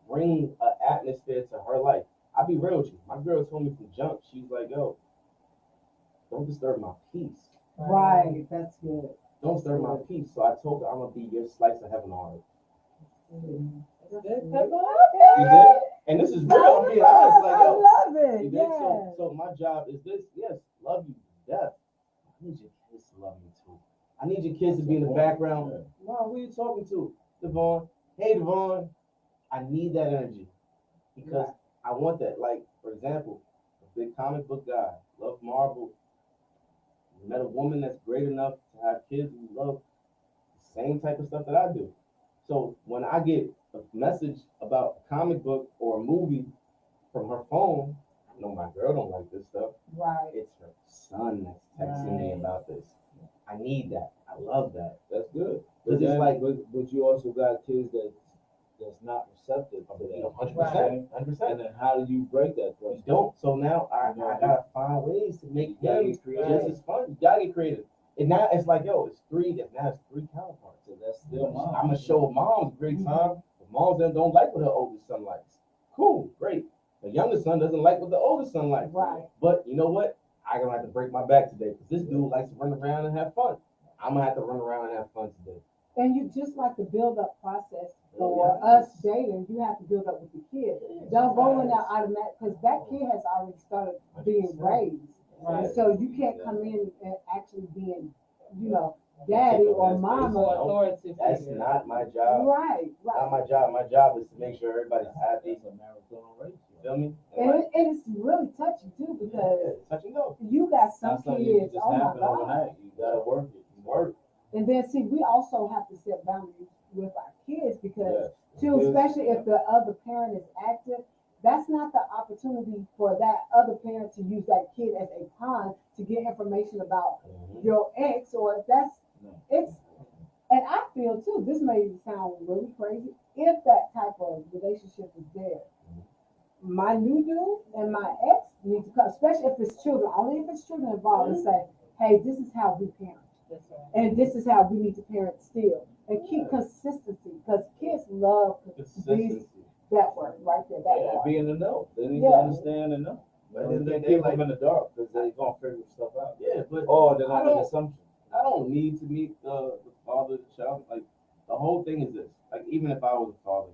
Speaker 4: bring an atmosphere to her life, I'll be real with you. My girl told me from jump, she's like, yo, don't disturb my peace.
Speaker 1: Right. That's good.
Speaker 4: Don't disturb my peace. So I told her I'm gonna be your slice of heaven on earth.
Speaker 2: That's good. That's all.
Speaker 4: You good? And this is real. I'm being honest. Like,
Speaker 1: I
Speaker 4: yo,
Speaker 1: love
Speaker 4: you
Speaker 1: it.
Speaker 4: dig?
Speaker 1: Yeah.
Speaker 4: So my job is this. Yes, love you to death. I need your kids to love me too. I need your kids to be in the background. Mom, who are you talking to? Devon. Hey, Devon. I need that energy because I want that. Like, for example, a big comic book guy, love Marvel. Met a woman that's great enough to have kids who love the same type of stuff that I do. So when I get a message about a comic book or a movie from her phone, I know my girl don't like this stuff.
Speaker 1: Right.
Speaker 4: It's her son that's texting me about this. I need that. I love that.
Speaker 3: That's good.
Speaker 4: But
Speaker 3: But
Speaker 4: it's like,
Speaker 3: but you also got kids that's not receptive to that.
Speaker 4: 100%, 100%.
Speaker 3: And then how do you break that
Speaker 4: You
Speaker 3: trust?
Speaker 4: don't. So now I gotta find ways to make
Speaker 3: You gotta
Speaker 4: them
Speaker 3: get creative.
Speaker 4: just as fun. You gotta get creative. And now it's like, yo, it's three counterparts.
Speaker 3: So that's still mom.
Speaker 4: I'm gonna show mom's a great time. But moms that don't like what her oldest son likes. Cool, great. The youngest son doesn't like what the oldest son likes.
Speaker 1: Right.
Speaker 4: But you know what? I'm gonna have to break my back today because this dude likes to run around and have fun. I'm gonna have to run around and have fun today.
Speaker 1: And you just like the build up process for us dating, you have to build up with the kid. Don't go in there automatic because that kid has already started being raised. And so you can't come in and actually being, daddy or
Speaker 2: More
Speaker 1: mama.
Speaker 2: authoritative
Speaker 4: That's
Speaker 2: figure.
Speaker 4: not my job.
Speaker 1: Right,
Speaker 4: Not
Speaker 1: right.
Speaker 4: my job. My job is to make sure everybody's happy.
Speaker 3: That's a marathon race.
Speaker 4: feel me?
Speaker 1: And it is really touching too because
Speaker 4: touch and go.
Speaker 1: you got some
Speaker 3: Not something you can
Speaker 1: kids.
Speaker 3: just
Speaker 1: Oh my
Speaker 3: happen
Speaker 1: God.
Speaker 3: overnight. You gotta work it.
Speaker 4: Work.
Speaker 1: And then see, we also have to set boundaries with our kids because
Speaker 3: Yes.
Speaker 1: too,
Speaker 3: Kids,
Speaker 1: especially if the other parent is active, that's not the opportunity for that other parent to use that kid as a pawn to get information about your ex or if that's
Speaker 3: No.
Speaker 1: it's and I feel too, this may sound really crazy, if that type of relationship is there. My new dude and my ex need to come, especially if it's children, only if it's children involved, and say, hey, this is how we parent.
Speaker 2: That's right.
Speaker 1: And this is how we need to parent still. And keep consistency because kids love these,
Speaker 3: Consistency.
Speaker 1: that word right there, that
Speaker 3: Yeah,
Speaker 1: word.
Speaker 3: be in the know. They need
Speaker 1: Yeah.
Speaker 3: to understand and know.
Speaker 4: But
Speaker 3: You
Speaker 4: at the end of
Speaker 3: can't
Speaker 4: the day,
Speaker 3: keep
Speaker 4: like,
Speaker 3: them in the dark because they're gonna figure stuff out.
Speaker 4: yeah, but
Speaker 3: Or they're
Speaker 4: I
Speaker 3: gonna make
Speaker 4: don't-
Speaker 3: assumptions.
Speaker 4: I don't need to meet the father of the child. Like, the whole thing is this. Like, even if I was a father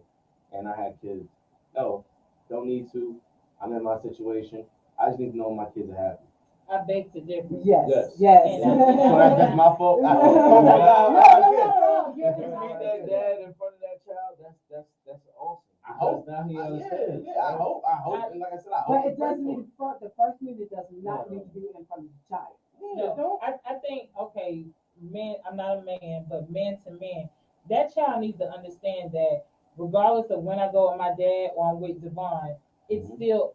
Speaker 4: and I had kids, no, don't need to. I'm in my situation. I just need to know my kids are happy.
Speaker 2: I beg to differ.
Speaker 1: Yes,
Speaker 3: Yes.
Speaker 1: yes.
Speaker 2: And
Speaker 4: So that's my fault.
Speaker 1: No,
Speaker 4: Oh my God.
Speaker 1: no,
Speaker 3: If you meet that dad in front of that child, that's awesome.
Speaker 4: I hope.
Speaker 3: Because now he
Speaker 4: Yeah,
Speaker 3: understands.
Speaker 4: yeah, I hope. And like I said, I hope.
Speaker 1: But
Speaker 4: and
Speaker 1: it
Speaker 4: pray
Speaker 1: doesn't
Speaker 4: for
Speaker 1: need to, the first meeting does not
Speaker 3: No.
Speaker 1: need to be in front of the child.
Speaker 4: Yeah,
Speaker 2: No, I think, okay, man, I'm not a man, but man to man, that child needs to understand that regardless of when I go with my dad or I'm with Devon, it's still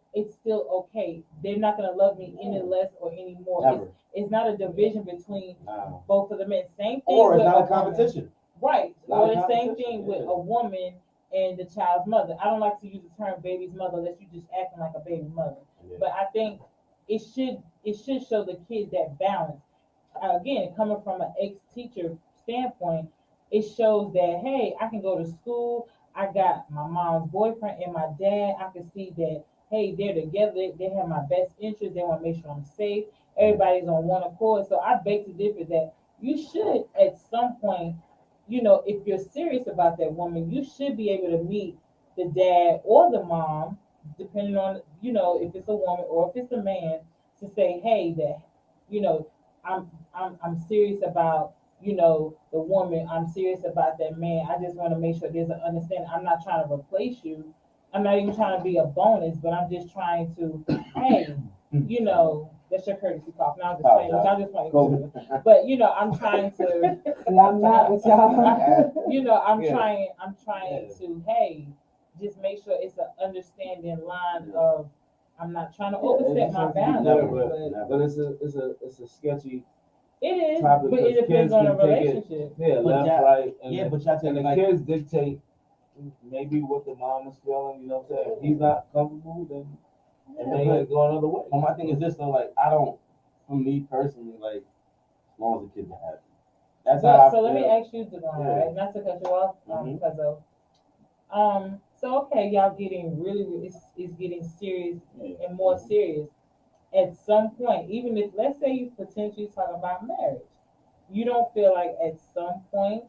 Speaker 2: okay. They're not gonna love me any less or any more.
Speaker 4: Never.
Speaker 2: It's not a division between
Speaker 4: Nah.
Speaker 2: both of the men. Same thing
Speaker 4: Or
Speaker 2: with
Speaker 4: it's not a
Speaker 2: woman.
Speaker 4: competition.
Speaker 2: Right.
Speaker 4: Not
Speaker 2: Or
Speaker 4: a
Speaker 2: the same
Speaker 4: competition,
Speaker 2: thing with
Speaker 4: yeah.
Speaker 2: a woman and the child's mother. I don't like to use the term baby's mother unless you just acting like a baby mother.
Speaker 4: Yeah.
Speaker 2: But I think it should show the kids that balance. Again, coming from an ex-teacher standpoint, it shows that hey, I can go to school. I got my mom's boyfriend and my dad. I can see that hey, they're together. They have my best interest. They want to make sure I'm safe. Everybody's on one accord. So I beg to differ that you should at some point, if you're serious about that woman, you should be able to meet the dad or the mom, depending on if it's a woman or if it's a man, to say hey, that you know I'm serious about the woman. I'm serious about that man. I just want to make sure there's an understanding. I'm not trying to replace you. I'm not even trying to be a bonus, but I'm just trying to, hey, that's your courtesy cough. Now I'm just playing, which I'm just playing. But I'm trying to.
Speaker 1: Yeah, I'm not with y'all.
Speaker 2: I'm
Speaker 4: Yeah.
Speaker 2: trying to, hey, just make sure it's an understanding line of. I'm not trying to overstep my boundaries,
Speaker 3: but it's a sketchy
Speaker 2: it is,
Speaker 3: topic.
Speaker 2: but it
Speaker 3: because
Speaker 2: depends
Speaker 3: kids
Speaker 2: on the
Speaker 3: can take it,
Speaker 2: relationship.
Speaker 3: yeah,
Speaker 4: But
Speaker 3: left,
Speaker 4: y'all-
Speaker 3: right, and
Speaker 4: yeah,
Speaker 3: the,
Speaker 4: but y'all take
Speaker 3: and
Speaker 4: it
Speaker 3: the
Speaker 4: like-
Speaker 3: kids dictate maybe what the mom is feeling. You know what I'm saying? If he's not comfortable, then they
Speaker 4: but-
Speaker 3: gotta go another way.
Speaker 4: But my thing is this though, like for me personally, like as long as the kids are happy. That's how I
Speaker 2: So let me
Speaker 4: feel.
Speaker 2: ask you, Devon,
Speaker 4: Yeah.
Speaker 2: right? Not to cut you off,
Speaker 4: Mhm.
Speaker 2: because of so okay, y'all getting really it's getting serious and more serious. At some point, even if let's say you potentially talk about marriage, you don't feel like at some point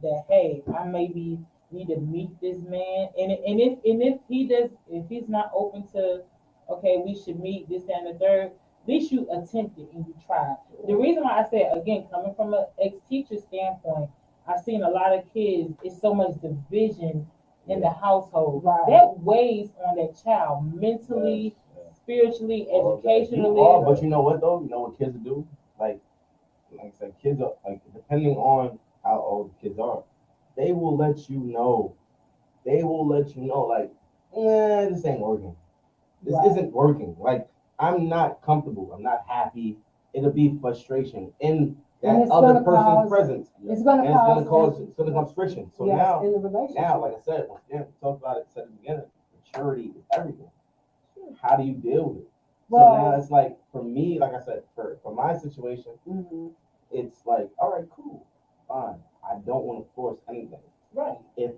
Speaker 2: that hey, I maybe need to meet this man, and if he's not open to okay, we should meet this that, and the third. At least you attempted and you tried. The reason why I say again, coming from an ex-teacher standpoint, I've seen a lot of kids. It's so much division in the household
Speaker 1: Right.
Speaker 2: that weighs on that child mentally, spiritually, educationally.
Speaker 4: But you know what though? You know what kids do? Like I said, kids are like depending on how old the kids are, they will let you know. They will let you know, like, this ain't working. This
Speaker 1: Right.
Speaker 4: isn't working. Like, I'm not comfortable. I'm not happy. It'll be frustration in
Speaker 1: And
Speaker 4: that
Speaker 1: it's
Speaker 4: other
Speaker 1: gonna
Speaker 4: person's
Speaker 1: cause-
Speaker 4: presence.
Speaker 1: It's gonna
Speaker 4: And it's gonna cause friction. So
Speaker 1: yes,
Speaker 4: now,
Speaker 1: in the relationship.
Speaker 4: like I said, once again, we talked about it at the beginning. Maturity is everything. How do you deal with it?
Speaker 1: Well-
Speaker 4: So now it's like for me, like I said, for my situation,
Speaker 1: Mhm.
Speaker 4: it's like, all right, cool, fine. I don't want to force anything.
Speaker 2: Right.
Speaker 4: If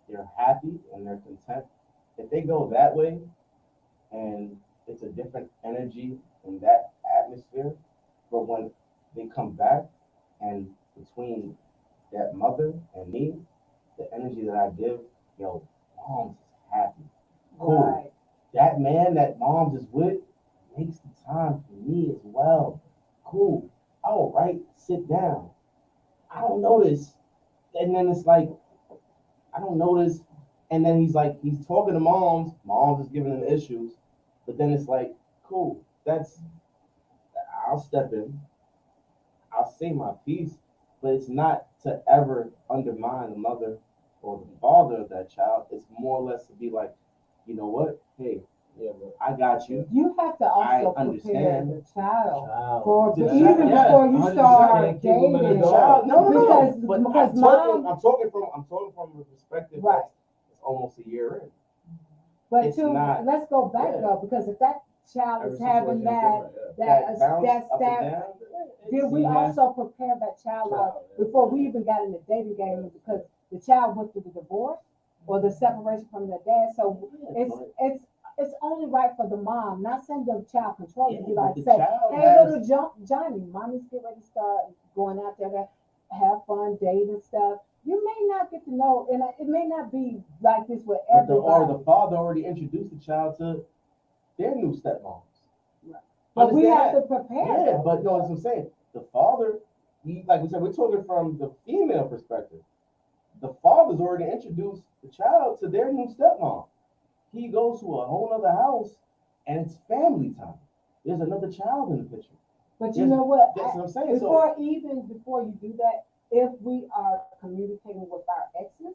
Speaker 4: they're happy and they're content, if they go that way, and it's a different energy in that atmosphere, but when they come back and between that mother and me, the energy that I give, mom's is happy. Cool.
Speaker 1: Right.
Speaker 4: That man that mom's is with makes the time for me as well. Cool. All right, sit down. I don't notice. And then it's like, I don't notice And then he's talking to mom's is giving him issues, but then it's like, cool, I'll step in, I'll say my piece, but it's not to ever undermine the mother or the father of that child. It's more or less to be like, you know what? Hey,
Speaker 3: Yeah, but
Speaker 4: I got you.
Speaker 1: You have to also
Speaker 4: I
Speaker 1: prepare
Speaker 4: understand.
Speaker 1: the child
Speaker 3: child.
Speaker 1: for,
Speaker 4: The
Speaker 1: but
Speaker 4: child,
Speaker 1: even
Speaker 4: yeah,
Speaker 1: before you
Speaker 4: 100%.
Speaker 1: start
Speaker 3: Can't keep them in the
Speaker 1: dating,
Speaker 3: dark.
Speaker 4: No,
Speaker 1: because
Speaker 4: but
Speaker 1: because
Speaker 4: I'm talking from a perspective
Speaker 1: Right.
Speaker 4: that's almost a year in.
Speaker 1: but
Speaker 4: It's
Speaker 1: too,
Speaker 4: not-
Speaker 1: let's go back
Speaker 4: yeah.
Speaker 1: though, because if that child
Speaker 3: Every
Speaker 1: is having
Speaker 3: situation is
Speaker 1: that
Speaker 3: different, yeah.
Speaker 4: Bounce up and
Speaker 1: that
Speaker 4: down.
Speaker 1: did we
Speaker 3: He has-
Speaker 1: also prepare that child
Speaker 3: Child, yeah.
Speaker 1: before we even got in the dating game, because the child went through the divorce or the separation from their dad? So it's only right for the mom, not saying the child control, to be
Speaker 4: Yeah,
Speaker 1: like,
Speaker 4: but the
Speaker 1: say,
Speaker 4: child
Speaker 1: hey,
Speaker 4: has-
Speaker 1: little Johnny, mommy's getting ready to start going out there to have fun, date and stuff. You may not get to know, and it may not be like this with
Speaker 4: But the
Speaker 1: everybody.
Speaker 4: father already introduced the child to their new stepmoms.
Speaker 1: But we have
Speaker 4: Understand
Speaker 1: to prepare.
Speaker 4: that? Yeah,
Speaker 1: them.
Speaker 4: but no, that's what I'm saying. The father, like we said, we're talking from the female perspective. The father's already introduced the child to their new stepmom. He goes to a whole other house and it's family time. There's another child in the picture.
Speaker 1: But you know what?
Speaker 4: That's what I'm saying.
Speaker 1: Before you do that, if we are communicating with our exes,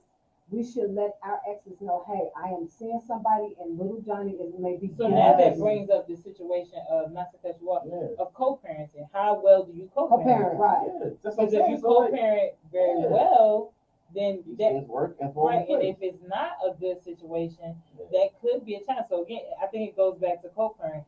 Speaker 1: we should let our exes know, hey, I am seeing somebody and little Johnny is maybe.
Speaker 2: So
Speaker 1: giving
Speaker 2: now that
Speaker 1: us
Speaker 2: brings up the situation of, not to cut you off,
Speaker 4: Yeah.
Speaker 2: of co-parenting. How well do you co-parent?
Speaker 1: Co-parent, right.
Speaker 4: Yeah, that's what I'm
Speaker 2: Because if
Speaker 4: saying.
Speaker 2: you
Speaker 4: So, like,
Speaker 2: co-parent very
Speaker 4: yeah.
Speaker 2: well, then
Speaker 4: these
Speaker 2: that
Speaker 4: things work and fall
Speaker 2: right.
Speaker 4: in
Speaker 2: And
Speaker 4: place.
Speaker 2: if it's not a good situation,
Speaker 4: Yeah.
Speaker 2: that could be a challenge. So again, I think it goes back to co-parent.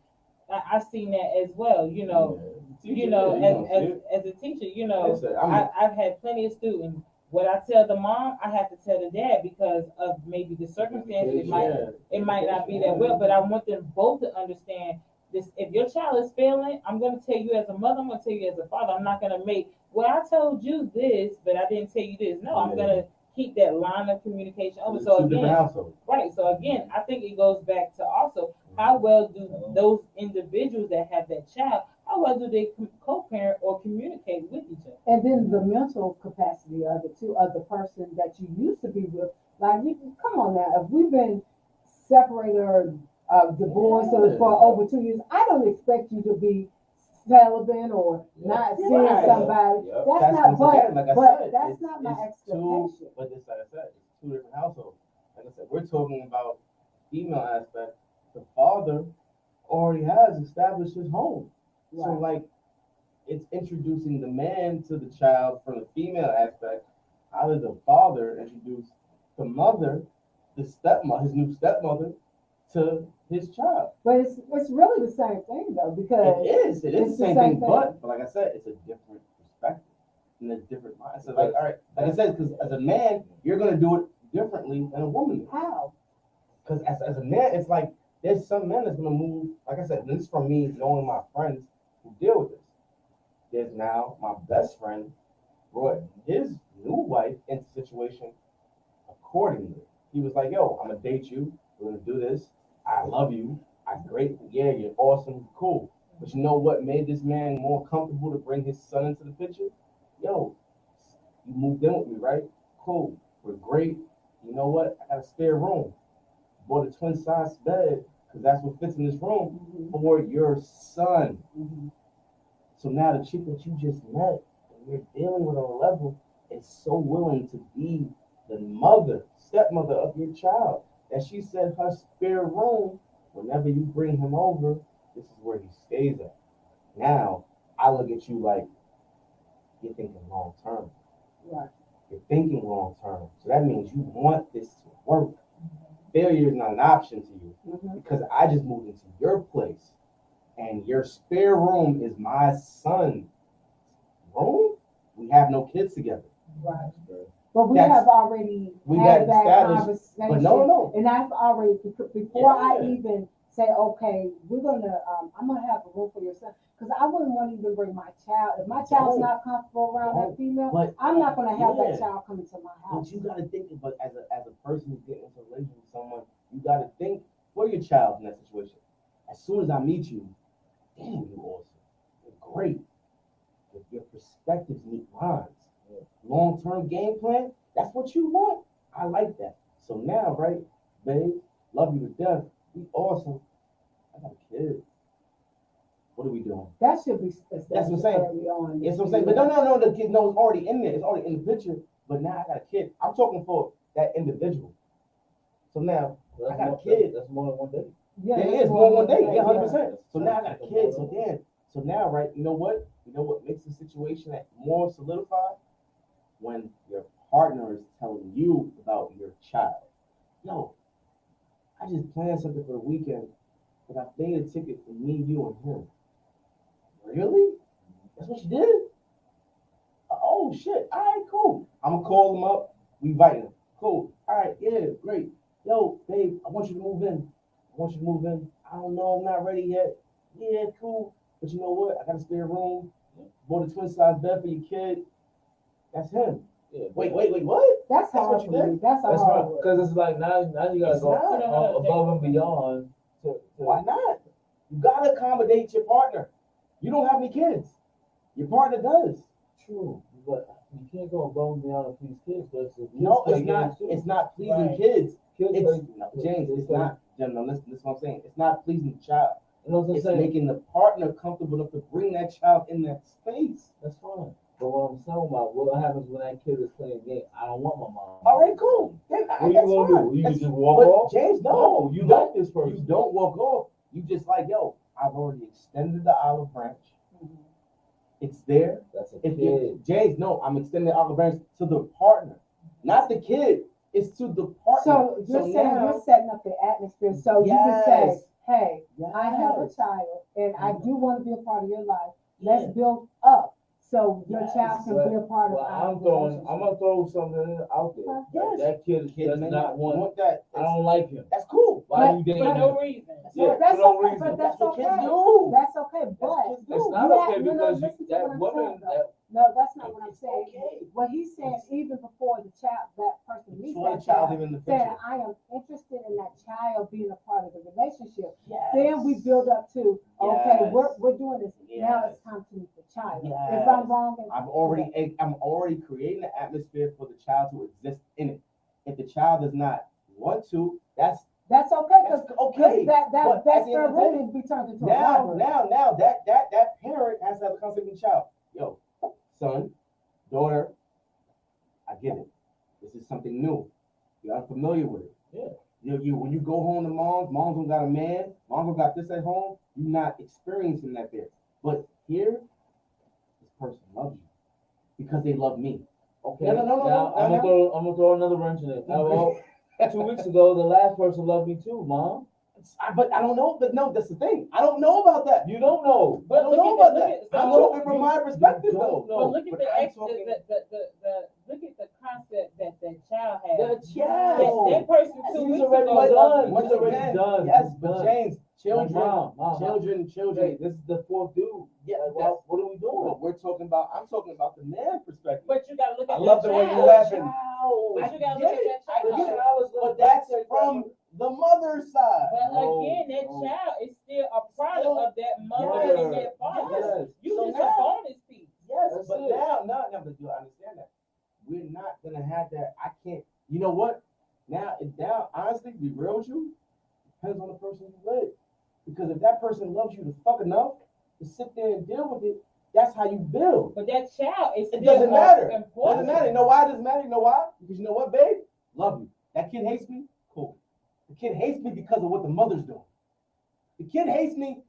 Speaker 2: I've seen that as well. You know,
Speaker 4: Yeah.
Speaker 2: you know,
Speaker 4: Yeah, you gonna see it.
Speaker 2: as a teacher, you know,
Speaker 4: Listen,
Speaker 2: I've had plenty of students. What I tell the mom, I have to tell the dad because of maybe the circumstances. It might not be that well, but I want them both to understand this. If your child is failing, I'm going to tell you as a mother, I'm going to tell you as a father. I'm not going to make, well, I told you this, but I didn't tell you this. No, I'm going to keep that line of communication open. So
Speaker 4: Two different
Speaker 2: again,
Speaker 4: households.
Speaker 2: right. So again, I think it goes back to also how well do those individuals that have that child, how well do they co-parent or communicate with each other?
Speaker 1: And then the mental capacity of the person that you used to be with. Like, come on now, if we've been separated or divorced for over 2 years, I don't expect you to be celibate or not seeing
Speaker 2: Right.
Speaker 1: somebody.
Speaker 3: Yep.
Speaker 1: That's
Speaker 4: That's
Speaker 1: not,
Speaker 4: once again, like I
Speaker 1: but
Speaker 4: said,
Speaker 1: that's not my expectation.
Speaker 4: But it's like I said, it's two different households. Like I said, we're talking about female aspect. The father already has established his home. So
Speaker 1: Right.
Speaker 4: like it's introducing the man to the child from the female aspect. How does the father introduce the mother, his new stepmother, to his child?
Speaker 1: But it's really the same thing though, because
Speaker 4: It is
Speaker 1: it's
Speaker 4: the same thing, but like I said, it's a different perspective and a different mindset. So like, all right, like I said, because as a man, you're gonna do it differently than a woman.
Speaker 1: how?
Speaker 4: Because as a man, it's like there's some men that's gonna move. Like I said, this is from me knowing my friends who deal with this. There's now my best friend brought his new wife into the situation accordingly. He was like, "Yo, I'm gonna date you. We're gonna do this. I love you. I'm great. Yeah, you're awesome. Cool. But you know what made this man more comfortable to bring his son into the picture? Yo, you moved in with me, right? Cool. We're great. You know what? I got a spare room. Bought a twin size bed because that's what fits in this room for your son.
Speaker 1: Mm-hmm.
Speaker 4: So now the chick that you just met and you're dealing with on a level is so willing to be the stepmother of your child, that she said her spare room, whenever you bring him over, this is where he stays at. Now, I look at you like you're thinking long term.
Speaker 1: Right.
Speaker 4: You're thinking long term. So that means you want this to work. Failure is not an option to you because I just moved into your place and your spare room is my son's room. We have no kids together.
Speaker 1: Right. But we
Speaker 4: That's-
Speaker 1: have already
Speaker 4: we
Speaker 1: had
Speaker 4: had
Speaker 1: that
Speaker 4: established-
Speaker 1: conversation.
Speaker 4: but no.
Speaker 1: And I've already, before I
Speaker 4: Yeah.
Speaker 1: even say, okay, we're gonna, I'm gonna have a room for your son, because I wouldn't want to even bring my child. If my child's not comfortable around that female,
Speaker 4: But-
Speaker 1: I'm not gonna have
Speaker 4: yeah.
Speaker 1: that child come into my house.
Speaker 4: But you gotta think, but as a person who's getting into a relationship with someone, you gotta think for your child in that situation. As soon as I meet you, damn, you're awesome. You're great. Your perspectives meet mine. Long-term game plan, that's what you want. I like that. So now, right, babe, love you to death. We awesome. I got a kid. What are we doing?
Speaker 1: That should be
Speaker 4: That's what I'm saying.
Speaker 1: early on.
Speaker 4: That's what I'm saying. But no, the kid, no, it's already in there. It's already in the picture. But now I got a kid. I'm talking for that individual. So now I got a kid.
Speaker 3: That's more than one day.
Speaker 1: Yeah,
Speaker 4: It is more than one day. Yeah, 100%. So now I got a kid. So then, so now, right? You know what? You know what makes the situation that more solidified? When your partner is telling you about your child. Yo, I just planned something for the weekend, but I paid a ticket for me, you, and him. Really? That's what you did? Oh shit! All right, cool. I'm gonna call him up. We inviting him. Cool. All right, yeah, great. Yo, babe, I want you to move in. I want you to move in. I don't know, I'm not ready yet. Yeah, cool. But you know what? I got a spare room. Bought a twin size bed for your kid. That's him.
Speaker 3: Yeah,
Speaker 4: Wait, what?
Speaker 1: That's
Speaker 4: what
Speaker 1: hard
Speaker 4: you
Speaker 1: for
Speaker 4: did?
Speaker 1: me. That's a
Speaker 3: That's
Speaker 1: hard
Speaker 3: right.
Speaker 1: one.
Speaker 3: Because it's like now you gotta
Speaker 4: It's
Speaker 3: go
Speaker 4: not.
Speaker 3: above and beyond.
Speaker 4: Why not? You gotta accommodate your partner. You don't have any kids. Your partner does.
Speaker 3: True, but you can't go above and beyond to please kids.
Speaker 4: No, it's not. It's not pleasing
Speaker 2: Right.
Speaker 4: kids.
Speaker 3: Kids
Speaker 4: It's
Speaker 3: play-
Speaker 4: no, James. It's not. No, listen. This is what I'm saying. It's not pleasing the child.
Speaker 3: You know what I'm
Speaker 4: It's
Speaker 3: saying?
Speaker 4: making the partner comfortable enough to bring that child in that space.
Speaker 3: That's fine. But what I'm saying about what happens when that kid is playing a game, I don't want my mom.
Speaker 4: All right, cool. Then,
Speaker 3: What are you
Speaker 4: that's
Speaker 3: gonna
Speaker 4: fine.
Speaker 3: do? You
Speaker 4: That's-
Speaker 3: just walk
Speaker 4: but
Speaker 3: off?
Speaker 4: James,
Speaker 3: No,
Speaker 4: no.
Speaker 3: you
Speaker 4: don't.
Speaker 3: like this person.
Speaker 4: You don't walk off. You just like, yo, I've already extended the olive branch.
Speaker 1: Mhm.
Speaker 4: It's there.
Speaker 3: That's a
Speaker 4: If you,
Speaker 3: kid.
Speaker 4: James, no, I'm extending the olive branch to the partner, not the kid. It's to the partner.
Speaker 1: So you're saying
Speaker 4: now,
Speaker 1: you're setting up the atmosphere so you can say,
Speaker 4: Yes.
Speaker 1: hey, I have a
Speaker 4: Yes.
Speaker 1: child and I do want to be a part of your life.
Speaker 4: Yeah.
Speaker 1: Let's build up so your
Speaker 4: Yes.
Speaker 1: child can be a part of
Speaker 3: Well,
Speaker 1: our
Speaker 3: I'm
Speaker 1: relationship.
Speaker 3: gonna throw something out there.
Speaker 1: Huh?
Speaker 4: Yes.
Speaker 3: That kid
Speaker 4: Kid
Speaker 3: does
Speaker 4: may
Speaker 3: not want.
Speaker 4: that.
Speaker 3: I don't like him.
Speaker 4: That's cool.
Speaker 3: Why
Speaker 1: But-
Speaker 3: you dating
Speaker 2: For
Speaker 3: him?
Speaker 2: no reason.
Speaker 3: Yeah,
Speaker 1: That's
Speaker 3: for no
Speaker 1: okay,
Speaker 3: reason.
Speaker 1: but that's
Speaker 4: what kids
Speaker 1: okay.
Speaker 4: do.
Speaker 1: That's okay, but
Speaker 4: kids do.
Speaker 3: It's not
Speaker 1: you
Speaker 3: okay
Speaker 1: have-
Speaker 3: because
Speaker 1: listen to
Speaker 3: that
Speaker 1: what I'm
Speaker 3: woman.
Speaker 1: saying, though. No, that's not what I'm
Speaker 4: It's
Speaker 1: saying.
Speaker 4: okay.
Speaker 1: What he's saying, even before the child, that person meets
Speaker 4: Before
Speaker 1: that
Speaker 4: the child
Speaker 1: child,
Speaker 4: even in the
Speaker 1: saying,
Speaker 4: picture.
Speaker 1: I am interested in that child being a part of the relationship.
Speaker 4: Yes.
Speaker 1: Then we build up to, okay,
Speaker 4: Yes.
Speaker 1: we're doing this. Now
Speaker 4: Yes.
Speaker 1: it's time to meet the child. If
Speaker 4: Yes.
Speaker 1: I'm wrong, then-
Speaker 4: I'm already creating an atmosphere for the child to exist in it. If the child does not want to, that's
Speaker 1: That's okay, because
Speaker 4: okay.
Speaker 1: that
Speaker 4: But
Speaker 1: that
Speaker 4: at the end
Speaker 1: spare
Speaker 4: of the day,
Speaker 1: room can be turned into a
Speaker 4: now
Speaker 1: library.
Speaker 4: that parent has to have a conversation with the child. Yo, son, daughter, I get it. This is something new. You're unfamiliar with it.
Speaker 3: Yeah.
Speaker 4: You when you go home to mom's don't got a man, mom's don't got this at home, you're not experiencing that there. But here, this person loves you because they love me.
Speaker 3: Okay.
Speaker 4: No.
Speaker 3: Now, I'm gonna throw another wrench in it. Well, 2 weeks ago, the last person loved me too, Mom.
Speaker 4: But I don't know. But no, that's the thing. I don't know about that.
Speaker 3: You don't know.
Speaker 4: I don't know about that. I'm talking from my perspective,
Speaker 3: you
Speaker 4: though.
Speaker 3: don't know.
Speaker 2: But look at
Speaker 4: But
Speaker 2: the
Speaker 4: I'm
Speaker 2: ex,
Speaker 4: talking-
Speaker 2: look at the concept that that child has.
Speaker 4: Yes.
Speaker 2: That person 2
Speaker 3: He's
Speaker 2: weeks
Speaker 3: already
Speaker 2: ago.
Speaker 3: done.
Speaker 4: Once
Speaker 3: He's already
Speaker 4: again,
Speaker 3: done.
Speaker 4: yes,
Speaker 3: He's
Speaker 4: but
Speaker 3: done.
Speaker 4: James, children,
Speaker 3: Mom.
Speaker 4: children.
Speaker 3: Hey, this is the fourth dude.
Speaker 4: Yeah,
Speaker 3: Well, what are we doing?
Speaker 4: what we're talking about. I'm talking about the man perspective.
Speaker 2: But you gotta look at
Speaker 4: I love
Speaker 2: that
Speaker 4: the way
Speaker 2: child.
Speaker 4: you're laughing.
Speaker 2: But you gotta
Speaker 4: Get
Speaker 2: look
Speaker 4: it.
Speaker 2: at that
Speaker 4: I get it.
Speaker 2: child.
Speaker 4: But that's from the mother's side.
Speaker 2: But
Speaker 3: No,
Speaker 2: again, that
Speaker 3: no.
Speaker 2: child is still a product
Speaker 4: Still-
Speaker 2: of that mother
Speaker 3: Yes.
Speaker 2: and that father.
Speaker 3: Yes.
Speaker 2: You
Speaker 4: So
Speaker 2: just
Speaker 4: now-
Speaker 2: a bonus piece.
Speaker 4: Yes,
Speaker 3: That's
Speaker 4: but
Speaker 3: it.
Speaker 4: now, but you understand that we're not gonna have that. I can't. You know what? Now, honestly, to be real with you, depends on the person you with. Because if that person loves you to fuck enough to sit there and deal with it, that's how you build.
Speaker 2: But that child is
Speaker 4: It
Speaker 2: still
Speaker 4: doesn't matter.
Speaker 2: important.
Speaker 4: Doesn't matter. You know why it doesn't matter? You know why? Because you know what, babe? Love you. That kid hates me. Cool. The kid hates me because of what the mother's doing. The kid hates me.